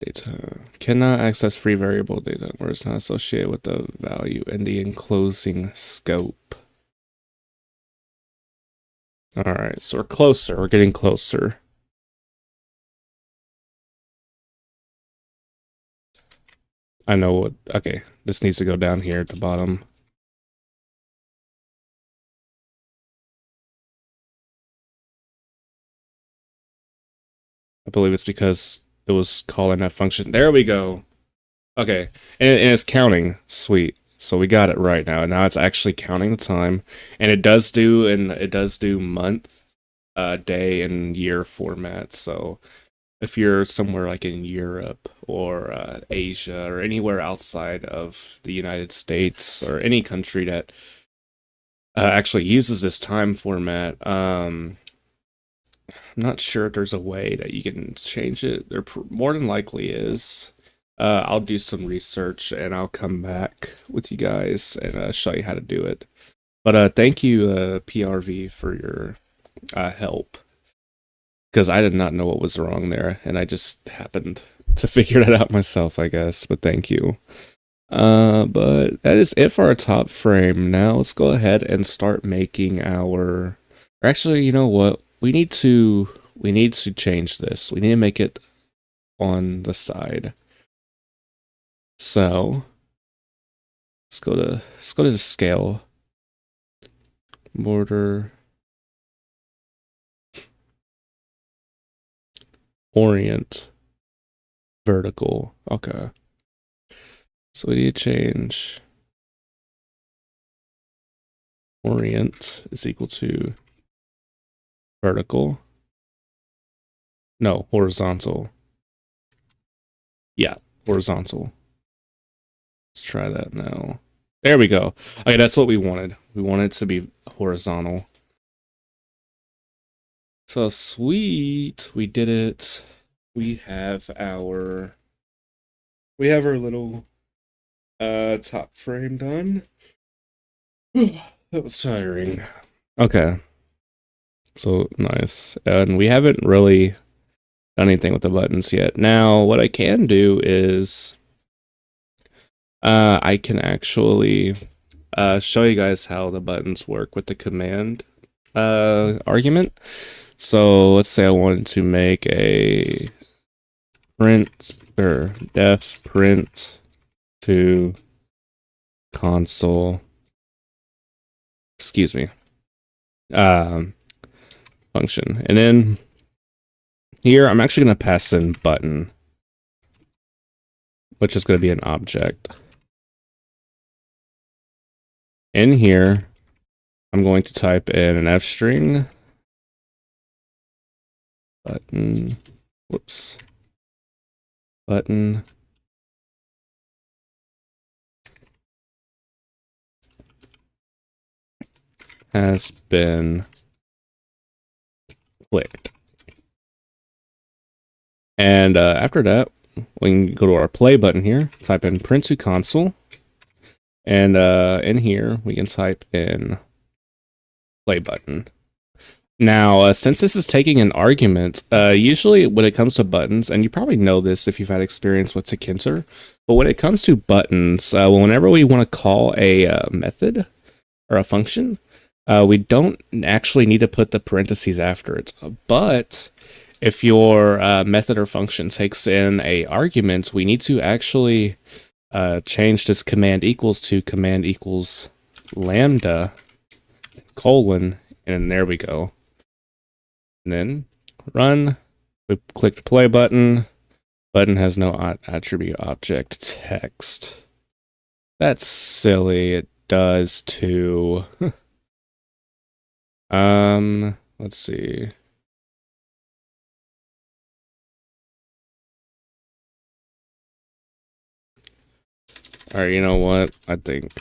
Data cannot access free variable data where it's not associated with the value in the enclosing scope. Alright, so we're closer. We're getting closer. I know what. Okay, this needs to go down here at the bottom. I believe it's because it was calling that function. There we go. Okay, and it's counting. Sweet. So we got it right now. Now it's actually counting the time, and it does do month, day, and year format. So if you're somewhere like in Europe or Asia or anywhere outside of the United States or any country that actually uses this time format, I'm not sure if there's a way that you can change it. There more than likely is. I'll do some research and I'll come back with you guys and show you how to do it. But thank you, PRV, for your help, because I did not know what was wrong there, and I just happened to figure that out myself, I guess. But thank you. But that is it for our top frame. Now let's go ahead and start making our. Or actually, you know what? We need to change this. We need to make it on the side. So let's go to the scale. Border orient vertical. Okay. So we need to change orient is equal to vertical. No, horizontal. Yeah, horizontal. Let's try that now. There we go. Okay, that's what we wanted. We want it to be horizontal. So sweet, we did it. We have our little top frame done. That was tiring. Okay. So nice. And we haven't really done anything with the buttons yet. Now, what I can do is I can actually show you guys how the buttons work with the command argument. So let's say I wanted to make a print or def print to console. Excuse me. Function. And then here I'm actually going to pass in button, which is going to be an object. In here, I'm going to type in an F string. Button. Whoops. Button. Has been clicked. And after that, we can go to our play button here, type in print to console. And in here, we can type in play button. Now, since this is taking an argument, usually when it comes to buttons, and you probably know this if you've had experience with Tkinter, but when it comes to buttons, whenever we want to call a method or a function, we don't actually need to put the parentheses after it. But if your method or function takes in a argument, we need to actually change this command equals to command equals lambda colon, and there we go. And then run. We click the play button. Button has no attribute object text. That's silly. It does too. Let's see. All right, you know what? I think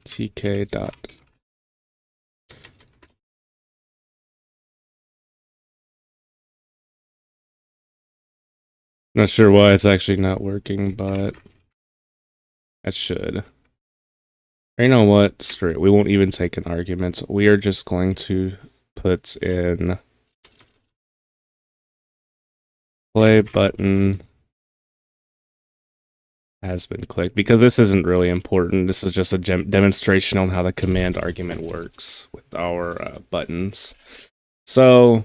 tk dot. Not sure why it's actually not working, but it should. You know what? Straight. We won't even take an argument. We are just going to put in play button has been clicked, because this isn't really important. This is just a demonstration on how the command argument works with our buttons. So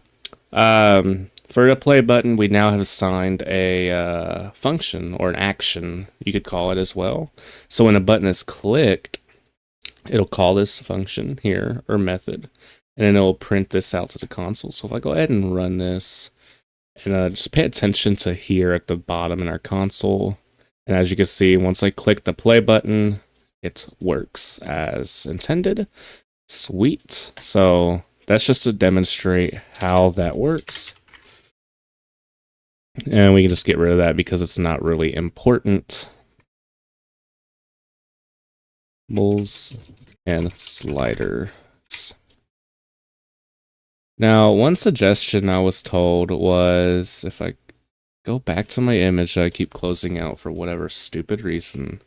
for the play button, we now have assigned a function or an action, you could call it as well. So when a button is clicked, it'll call this function here or method, and then it'll print this out to the console. So if I go ahead and run this, and just pay attention to here at the bottom in our console. And as you can see, once I click the play button, it works as intended. Sweet. So that's just to demonstrate how that works. And we can just get rid of that because it's not really important. Bulls and sliders. Now, one suggestion I was told was if I go back to my image that I keep closing out for whatever stupid reason.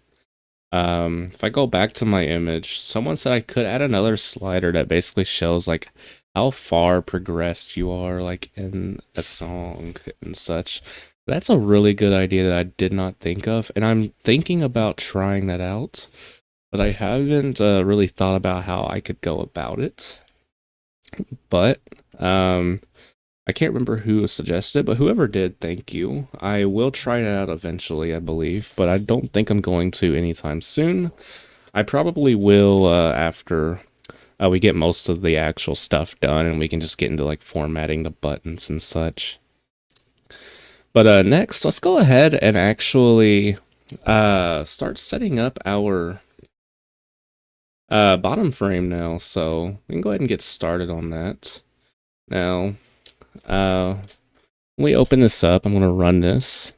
If I go back to my image, someone said I could add another slider that basically shows like how far progressed you are like in a song and such. That's a really good idea that I did not think of, and I'm thinking about trying that out, but I haven't really thought about how I could go about it. But I can't remember who suggested, but whoever did, thank you. I will try it out eventually, I believe, but I don't think I'm going to anytime soon. I probably will after we get most of the actual stuff done and we can just get into like formatting the buttons and such. But next, let's go ahead and actually start setting up our bottom frame now. So we can go ahead and get started on that. Now, when we open this up, I'm going to run this.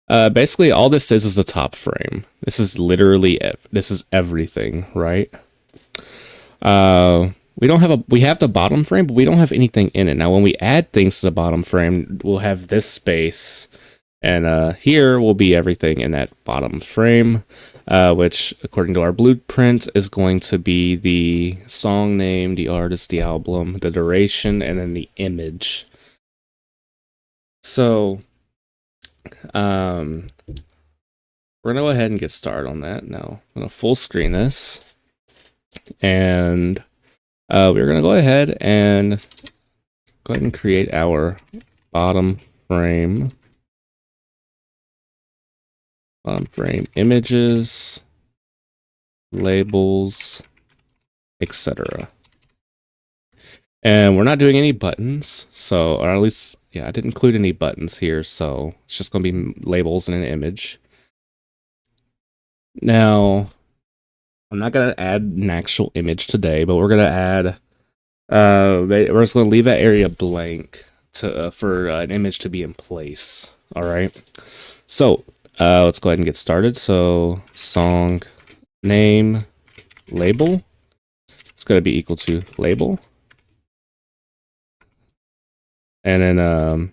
Basically, all this is a top frame. This is literally this is everything, right? We have the bottom frame, but we don't have anything in it. Now, when we add things to the bottom frame, we'll have this space, and here will be everything in that bottom frame, which, according to our blueprint, is going to be the song name, the artist, the album, the duration, and then the image. So, we're gonna go ahead and get started on that now. I'm gonna full screen this, and we're gonna go ahead and create our bottom frame. Bottom frame images, labels, etc. And we're not doing any buttons, so, or at least, yeah, I didn't include any buttons here, so it's just going to be labels and an image. Now, I'm not going to add an actual image today, but we're going to add, we're just going to leave that area blank to for an image to be in place. All right. So let's go ahead and get started. So song name label, going to be equal to label. And then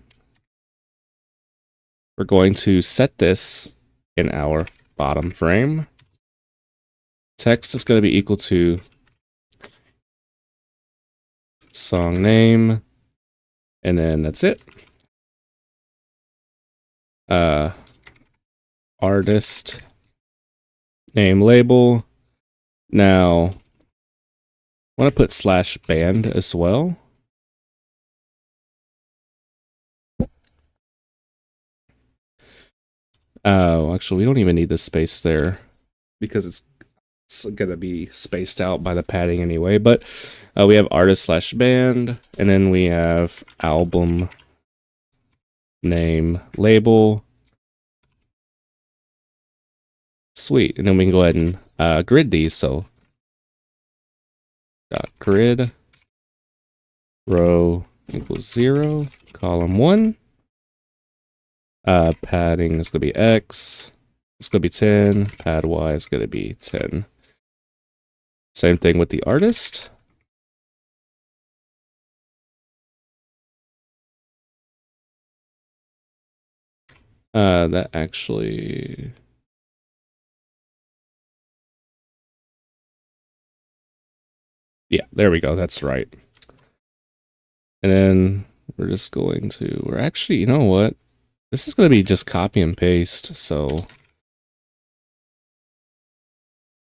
we're going to set this in our bottom frame. Text is going to be equal to song name, and then that's it. Artist name label. Now I want to put /band as well. Oh, actually, we don't even need the space there because it's going to be spaced out by the padding anyway. But we have artist/band, and then we have album name label. Sweet. And then we can go ahead and grid these. So grid row equals 0, column 1. Padding is going to be X. It's going to be 10. Pad Y is going to be 10. Same thing with the artist. That actually... Yeah, there we go. That's right. And then we're just going to... We're actually... You know what? This is going to be just copy and paste, so...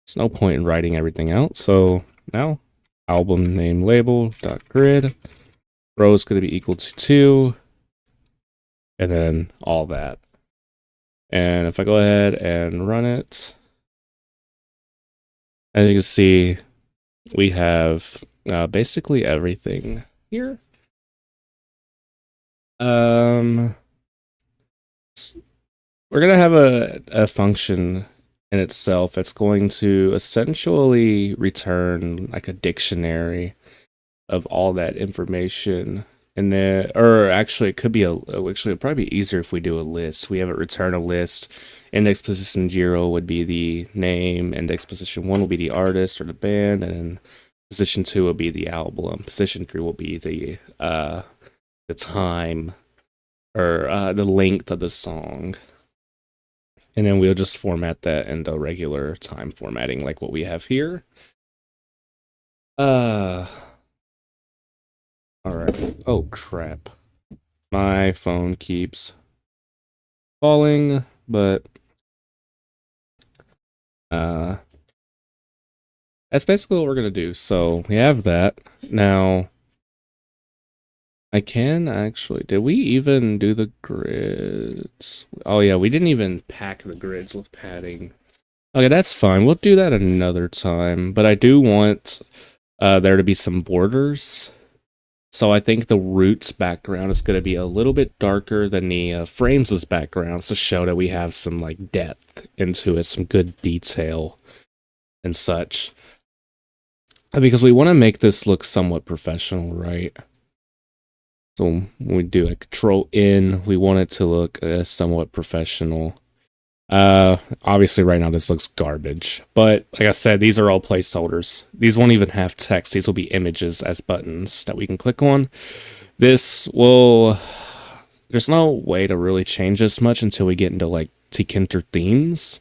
There's no point in writing everything out. So now, album name label dot grid. Row is going to be equal to 2. And then all that. And if I go ahead and run it, as you can see, we have basically everything here. We're going to have a function in itself. It's going to essentially return like a dictionary of all that information. And then, or actually, it could be it'd probably be easier if we do a list. We have it return a list. Index position 0 would be the name. Index position 1 will be the artist or the band, and then position 2 will be the album. Position 3 will be the time or the length of the song. And then we'll just format that into regular time formatting, like what we have here. All right. Oh, crap. My phone keeps falling, but that's basically what we're going to do. So we have that. Now, I can actually... Did we even do the grids? Oh, yeah, we didn't even pack the grids with padding. Okay, that's fine. We'll do that another time. But I do want there to be some borders. So I think the roots background is going to be a little bit darker than the frames' backgrounds to show that we have some like depth into it, some good detail and such. Because we want to make this look somewhat professional, right? So when we do a Control-N, we want it to look somewhat professional. Obviously right now this looks garbage, but like I said, these are all placeholders. These won't even have text. These will be images as buttons that we can click on. This will... There's no way to really change this much until we get into like Tkinter themes,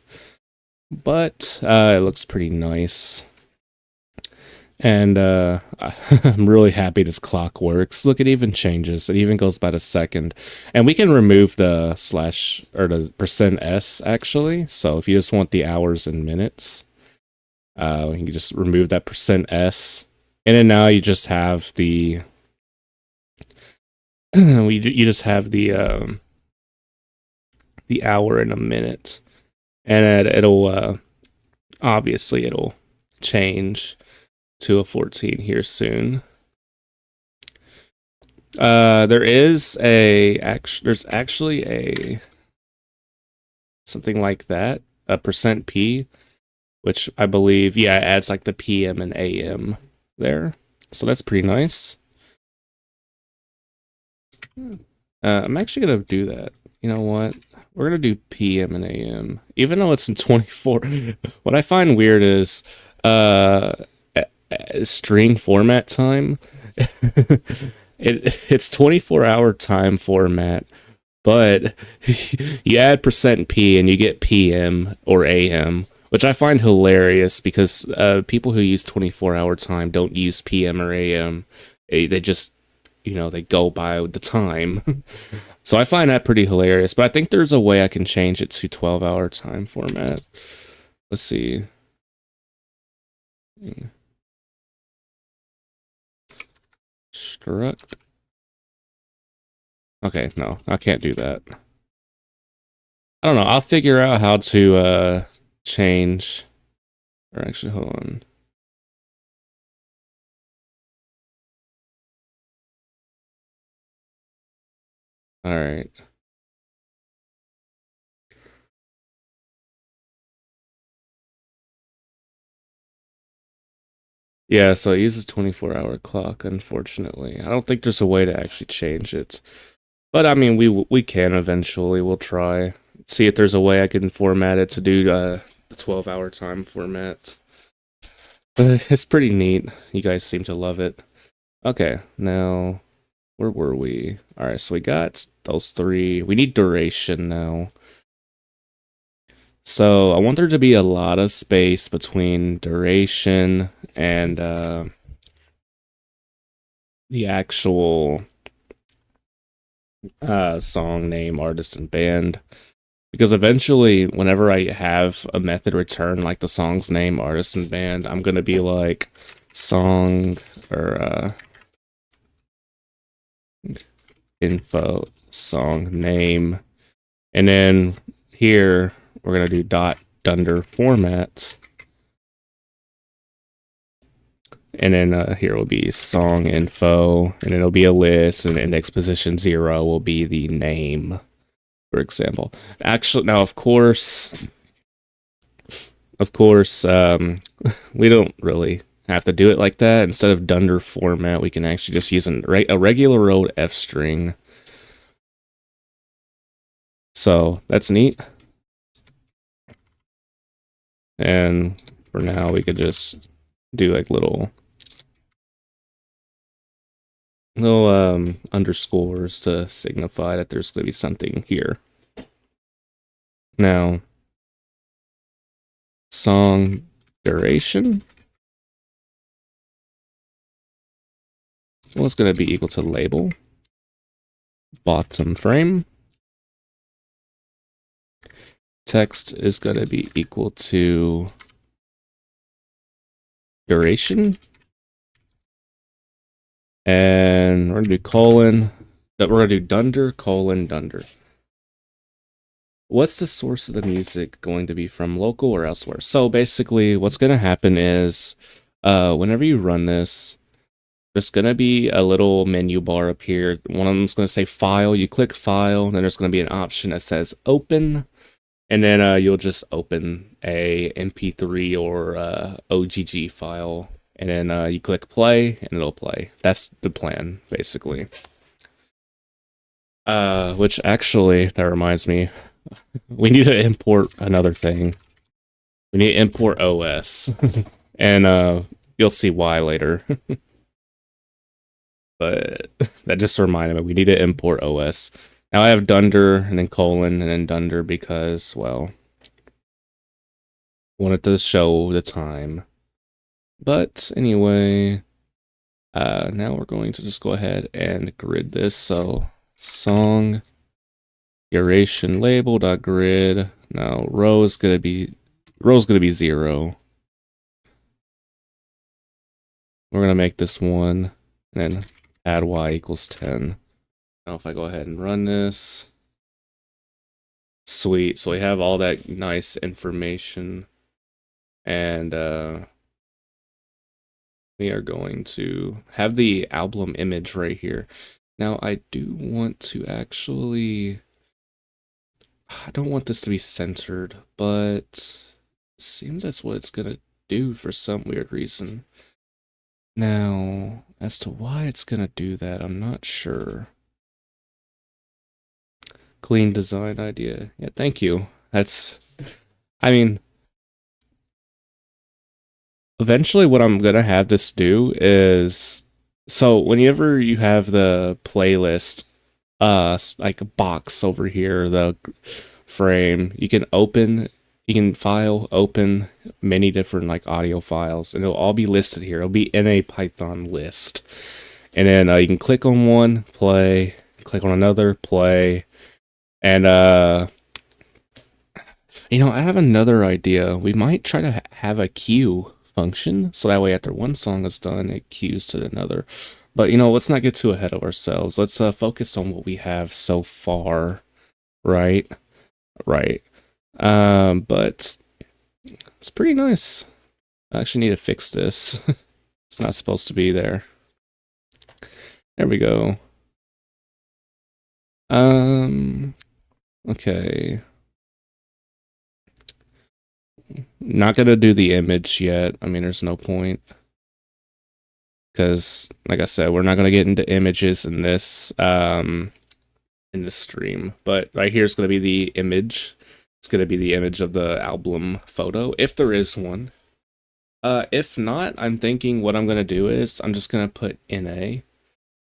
but it looks pretty nice. And I'm really happy this clock works. Look, it even changes. It even goes by the second. And we can remove the slash or the %s actually. So if you just want the hours and minutes, you can just remove that %s. And then now you just have the you just have the hour and a minute. And it'll obviously it'll change to a 14 here soon. There's actually a something like that, a %p, which I believe, yeah, it adds like the PM and AM there. So that's pretty nice. I'm actually gonna do that. You know what? We're gonna do PM and AM, even though it's in 24. What I find weird is string format time. It's 24-hour time format, but you add %p and you get PM or AM, which I find hilarious because people who use 24-hour time don't use PM or AM. They just, they go by the time. So I find that pretty hilarious, but I think there's a way I can change it to 12-hour time format. Let's see. Struct. Okay, no, I can't do that. I don't know. I'll figure out how to change. Or actually, hold on. All right. Yeah, so it uses 24-hour clock, unfortunately. I don't think there's a way to actually change it. But I mean, we can eventually. We'll try. See if there's a way I can format it to do the 12-hour time format. But it's pretty neat. You guys seem to love it. Okay, now where were we? All right, so we got those three. We need duration now. So I want there to be a lot of space between duration and the actual song name, artist, and band. Because eventually, whenever I have a method return like the song's name, artist, and band, I'm gonna be like song or info song name, and then here we're gonna do dot dunder format, and then here will be song info, and it'll be a list, and index position 0 will be the name, for example. Actually, now of course, we don't really have to do it like that. Instead of dunder format, we can actually just use a regular old F string. So that's neat. And for now, we could just do like little underscores to signify that there's going to be something here. Now, song duration. Well, it's going to be equal to label. Bottom frame. Text is going to be equal to duration. And we're going to do colon. We're going to do dunder, colon, dunder. What's the source of the music going to be from, local or elsewhere? So basically, what's going to happen is whenever you run this, there's going to be a little menu bar up here. One of them's going to say file. You click file, and then there's going to be an option that says open. And then you'll just open a MP3 or OGG file. And then you click play, and it'll play. That's the plan, basically. Which actually, that reminds me, we need to import another thing. We need to import OS. And you'll see why later. But that just reminded me, we need to import OS. Now I have dunder, and then colon, and then dunder because, well, wanted to show the time. But anyway, now we're going to just go ahead and grid this. So song duration label.grid. Now row is gonna be 0. We're gonna make this 1, and then add y equals 10. Now if I go ahead and run this, sweet. So we have all that nice information, and we are going to have the album image right here. Now I do want to actually, I don't want this to be centered, but it seems that's what it's gonna do for some weird reason. Now, as to why it's gonna do that, I'm not sure. Clean design idea. Yeah, thank you. I mean, eventually what I'm gonna have this do is, so whenever you have the playlist, like a box over here, the frame, you can file open many different like audio files, and it'll all be listed here. It'll be in a Python list, and then you can click on one, play, click on another, play, and I have another idea. We might try to have a queue function, so that way after one song is done, it queues to another. But let's not get too ahead of ourselves. Let's focus on what we have so far, right? Right. But it's pretty nice. I actually need to fix this. It's not supposed to be there. There we go. Okay. Not gonna do the image yet. I mean, there's no point. Because, like I said, we're not gonna get into images in this stream. But right here is gonna be the image. It's gonna be the image of the album photo, if there is one. If not, I'm thinking what I'm gonna do is I'm just gonna put NA.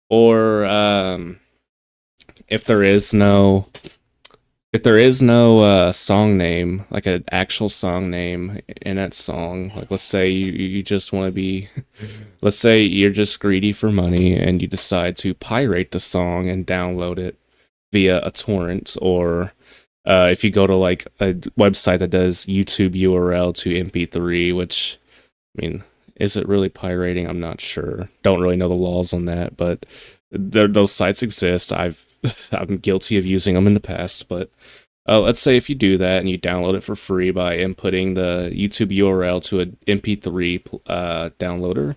Or if there is no song name, like an actual song name in that song, like let's say you just want to be, let's say you're just greedy for money and you decide to pirate the song and download it via a torrent, or if you go to like a website that does YouTube URL to MP3, which, I mean, is it really pirating? I'm not sure. Don't really know the laws on that, but those sites exist. I'm guilty of using them in the past, but let's say if you do that and you download it for free by inputting the YouTube URL to an MP3 downloader,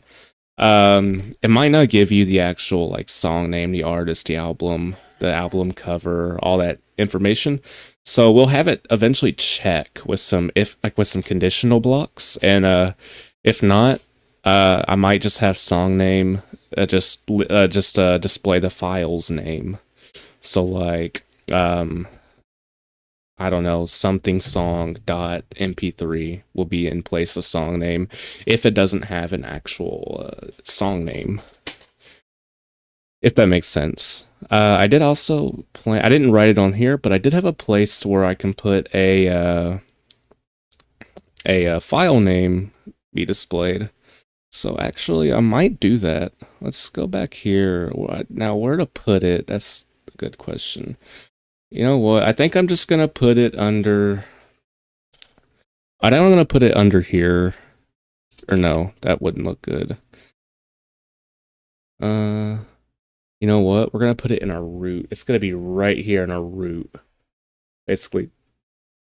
it might not give you the actual like song name, the artist, the album cover, all that information. So we'll have it eventually check with some conditional blocks, and if not, I might just have song name just display the file's name. So like I don't know, something song dot mp3 will be in place of song name if it doesn't have an actual song name, if that makes sense. I did also plan, I didn't write it on here, but I did have a place where I can put a file name be displayed. So actually, I might do that. Let's go back here. Now, where to put it? That's a good question. You know what? I think I'm just gonna put it under. I don't want to put it under here. Or no, that wouldn't look good. You know what? We're gonna put it in our root. It's gonna be right here in our root, basically,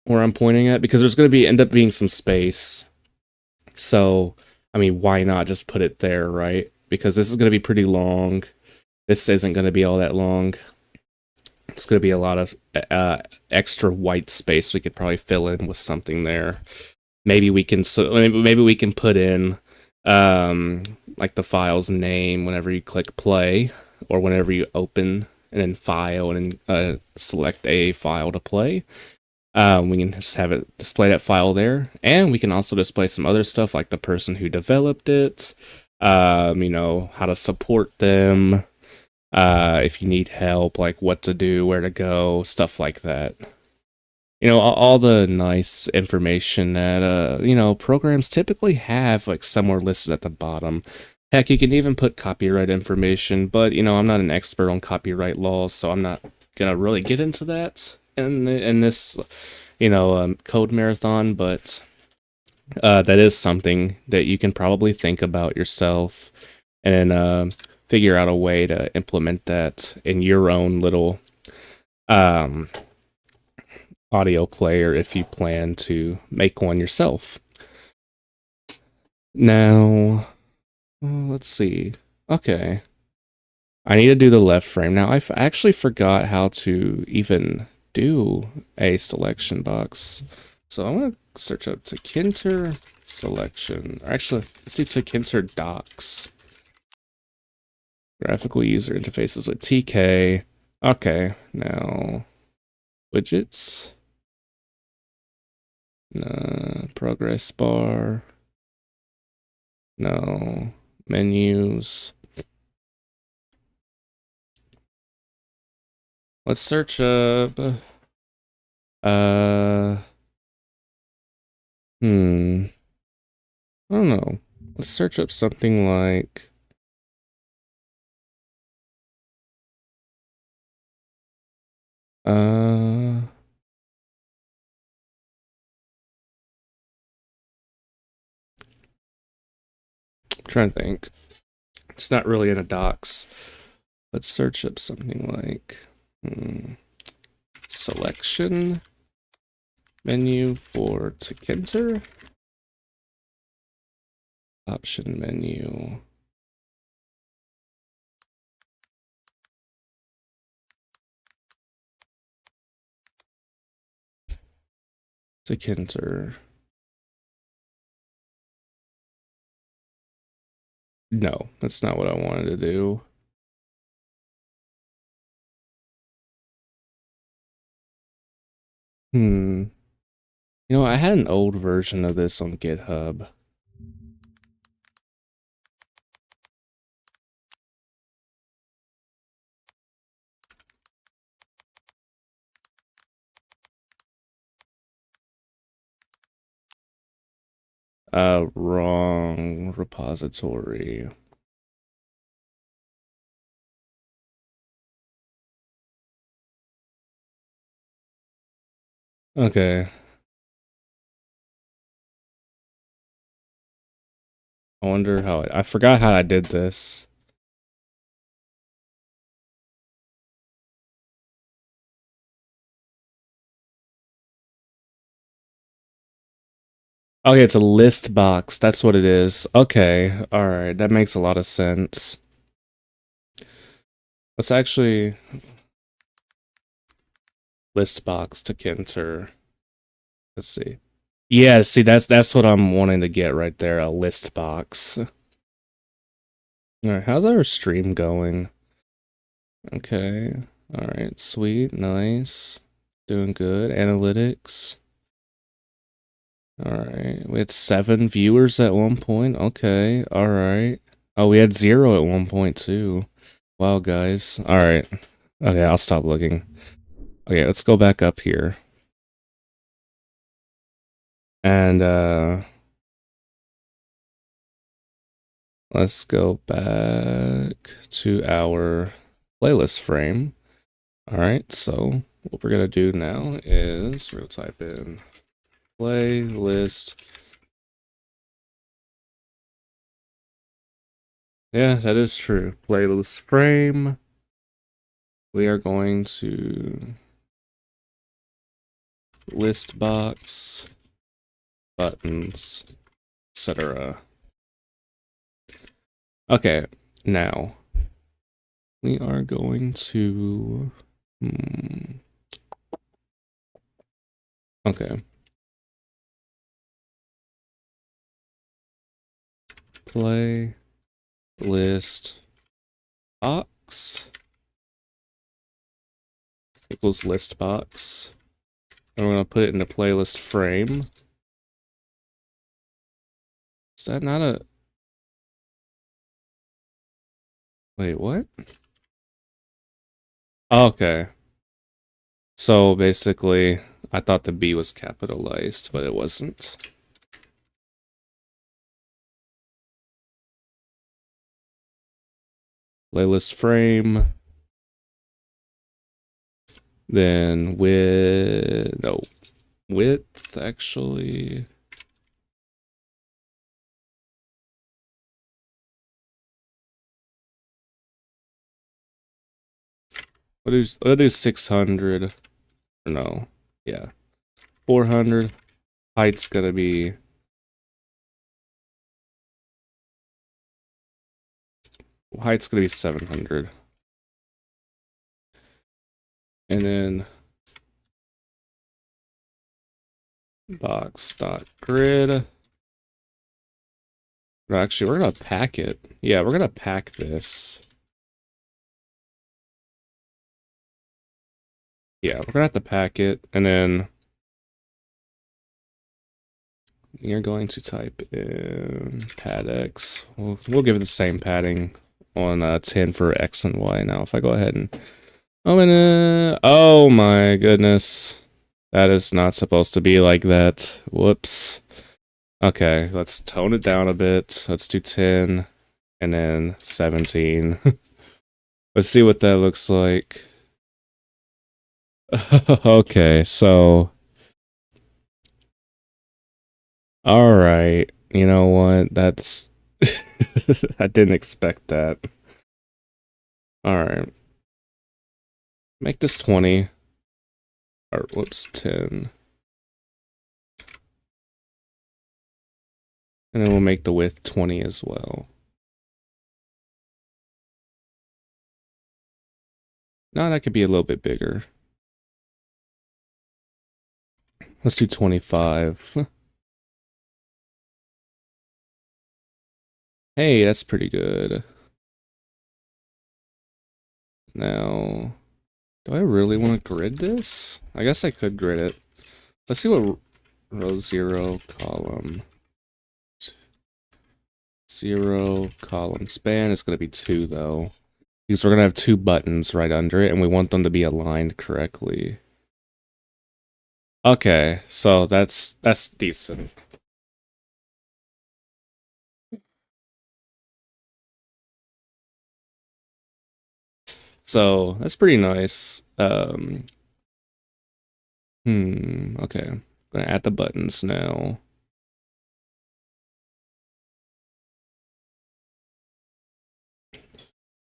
where I'm pointing at, because there's gonna end up being some space. So, I mean, why not just put it there, right? Because this is gonna be pretty long. This isn't gonna be all that long. It's going to be a lot of extra white space we could probably fill in with something there. Maybe we can put in like the file's name whenever you click play, or whenever you open and then file and then select a file to play. We can just have it display that file there, and we can also display some other stuff like the person who developed it, how to support them. If you need help, like what to do, where to go, stuff like that. All the nice information that, programs typically have like somewhere listed at the bottom. Heck, you can even put copyright information, but, I'm not an expert on copyright laws, so I'm not gonna really get into that in this, code marathon, but that is something that you can probably think about yourself, and figure out a way to implement that in your own little audio player if you plan to make one yourself. Now, let's see. Okay. I need to do the left frame. Now, I actually forgot how to even do a selection box. So I'm going to search up Tkinter selection. Actually, let's do Tkinter docs. Graphical user interfaces with TK. Okay, now widgets. Progress bar. No. Menus. Let's search up. Hmm. I don't know. Let's search up something like. I'm trying to think. It's not really in a docs. Let's search up something like selection menu for Tkinter. Option menu. Tkinter. No, that's not what I wanted to do. You know, I had an old version of this on GitHub. Wrong repository. Okay. I wonder how I forgot how I did this. Okay, it's a list box. That's what it is. Okay. All right. That makes a lot of sense. Let's actually list box to Kinter. Let's see. Yeah, see that's what I'm wanting to get right there, a list box. All right, how's our stream going? Okay. All right, sweet, nice. Doing good. Analytics. All right. We had 7 viewers at one point. Okay. All right. Oh, we had 0 at one point too. Wow, guys. All right. Okay, I'll stop looking. Okay, let's go back up here. And let's go back to our playlist frame. All right, so what we're gonna do now is we're gonna type in playlist. Yeah, that is true. Playlist frame. We are going to list box, buttons, etc. Okay, now we are going to. Okay. Play list box equals list box. And we're gonna put it in the playlist frame. Is that not a wait, what? Okay. So basically, I thought the B was capitalized, but it wasn't. Playlist frame. Then width actually. What do 600? Or no, yeah, 400. Height's gonna be height's gonna be 700. And then box.grid. No, actually, we're gonna pack it. Yeah, we're gonna pack this. Yeah, we're gonna have to pack it, and then you're going to type in pad X. We'll give it the same padding on 10 for X and Y. Now, if I go ahead and oh my goodness. That is not supposed to be like that. Whoops. Okay, let's tone it down a bit. Let's do 10 and then 17. Let's see what that looks like. Okay, so all right. You know what? That's I didn't expect that. All right. Make this 20. Or whoops, 10. And then we'll make the width 20 as well. Now that could be a little bit bigger. Let's do 25. Hey, that's pretty good. Now, do I really want to grid this? I guess I could grid it. Let's see what row 0, column 0, column span is going to be 2 though. Because we're going to have 2 buttons right under it and we want them to be aligned correctly. Okay, so that's decent. So that's pretty nice. Okay. I'm gonna add the buttons now.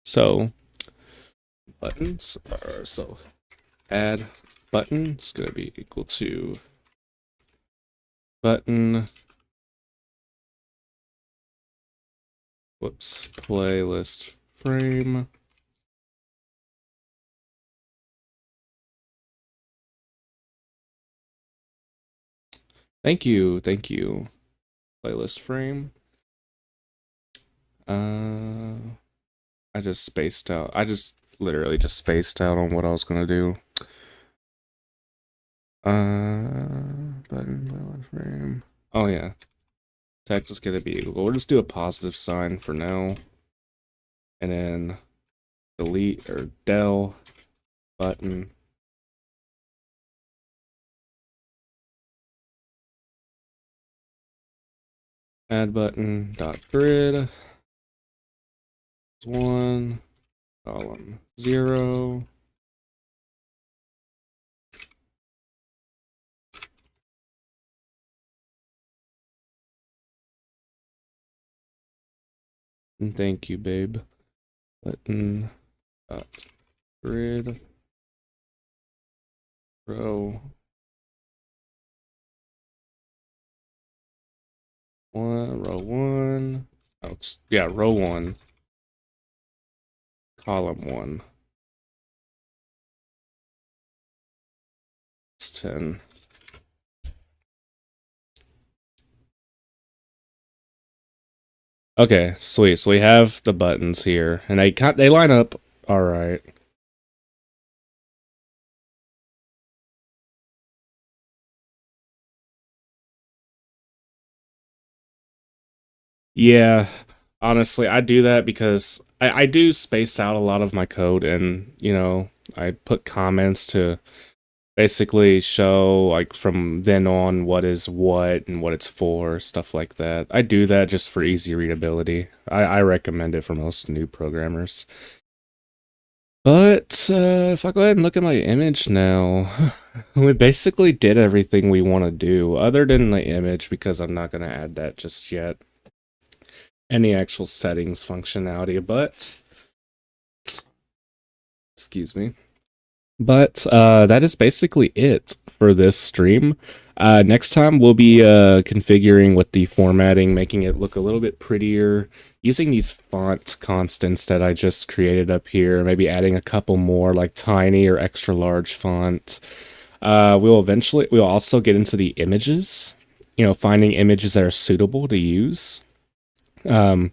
So buttons are add button is gonna be equal to button playlist frame. Thank you. Playlist frame. I just spaced out. I just literally just spaced out on what I was gonna do. Button playlist frame. Oh yeah. Text is gonna be equal. We'll just do a positive sign for now. And then delete or del button. Add button dot grid 1 column 0 and thank you, babe. Button dot grid row 1 row 1. Oh, it's, yeah, row 1 column 1. It's 10. Okay, sweet. So we have the buttons here, and they line up all right. Yeah, honestly, I do that because I do space out a lot of my code, and you know, I put comments to basically show like from then on what is what and what it's for, stuff like that. I do that just for easy readability. I recommend it for most new programmers. But if I go ahead and look at my image now, we basically did everything we want to do, other than the image, because I'm not going to add that just yet. Any actual settings functionality, but excuse me. But that is basically it for this stream. Next time we'll be configuring with the formatting, making it look a little bit prettier, using these font constants that I just created up here, maybe adding a couple more like tiny or extra large font. We'll also get into the images, you know, finding images that are suitable to use. And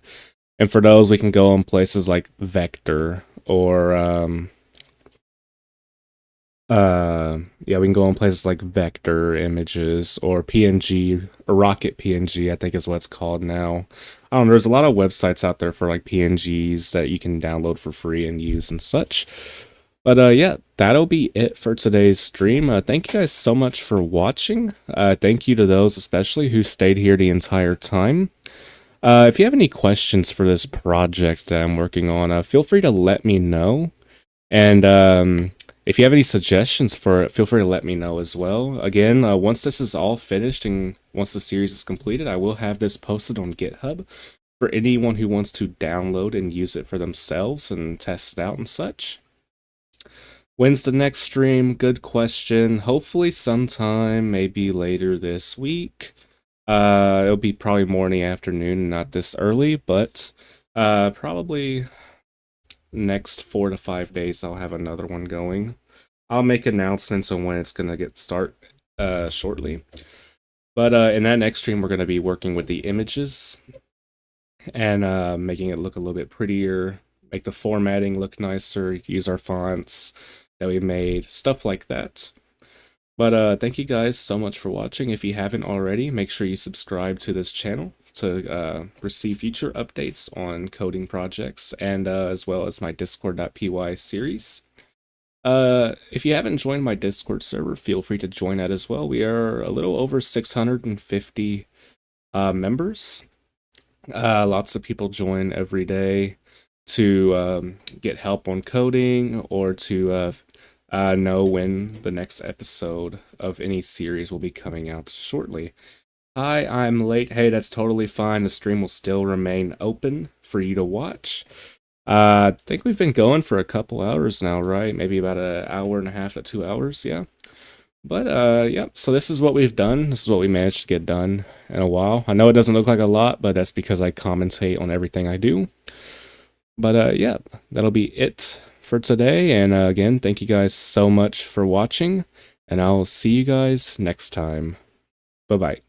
for those, we can go on places like Vector or Yeah, we can go on places like vector images or PNG or Rocket PNG, I think is what it's called now. I don't know, there's a lot of websites out there for like PNGs that you can download for free and use and such. But yeah, that'll be it for today's stream. Thank you guys so much for watching. Thank you to those especially who stayed here the entire time. If you have any questions for this project that I'm working on, feel free to let me know. And if you have any suggestions for it, feel free to let me know as well. Again, once this is all finished and once the series is completed, I will have this posted on GitHub for anyone who wants to download and use it for themselves and test it out and such. When's the next stream? Good question. Hopefully sometime, maybe later this week. It'll be probably more in the afternoon, not this early, but probably next 4 to 5 days I'll have another one going. I'll make announcements on when it's gonna get start shortly. But in that next stream, we're gonna be working with the images and making it look a little bit prettier, make the formatting look nicer, use our fonts that we made, stuff like that. But thank you guys so much for watching. If you haven't already, make sure you subscribe to this channel to receive future updates on coding projects and as well as my discord.py series. If you haven't joined my Discord server, feel free to join that as well. We are a little over 650 members. Lots of people join every day to get help on coding or to know when the next episode of any series will be coming out shortly. Hi, I'm late. Hey, that's totally fine. The stream will still remain open for you to watch. I think we've been going for a couple hours now, right? Maybe about an hour and a half to 2 hours, yeah. But yeah, so this is what we've done. This is what we managed to get done in a while. I know it doesn't look like a lot, but that's because I commentate on everything I do. But yeah, that'll be it for today. And again, thank you guys so much for watching, and I'll see you guys next time. Bye-bye.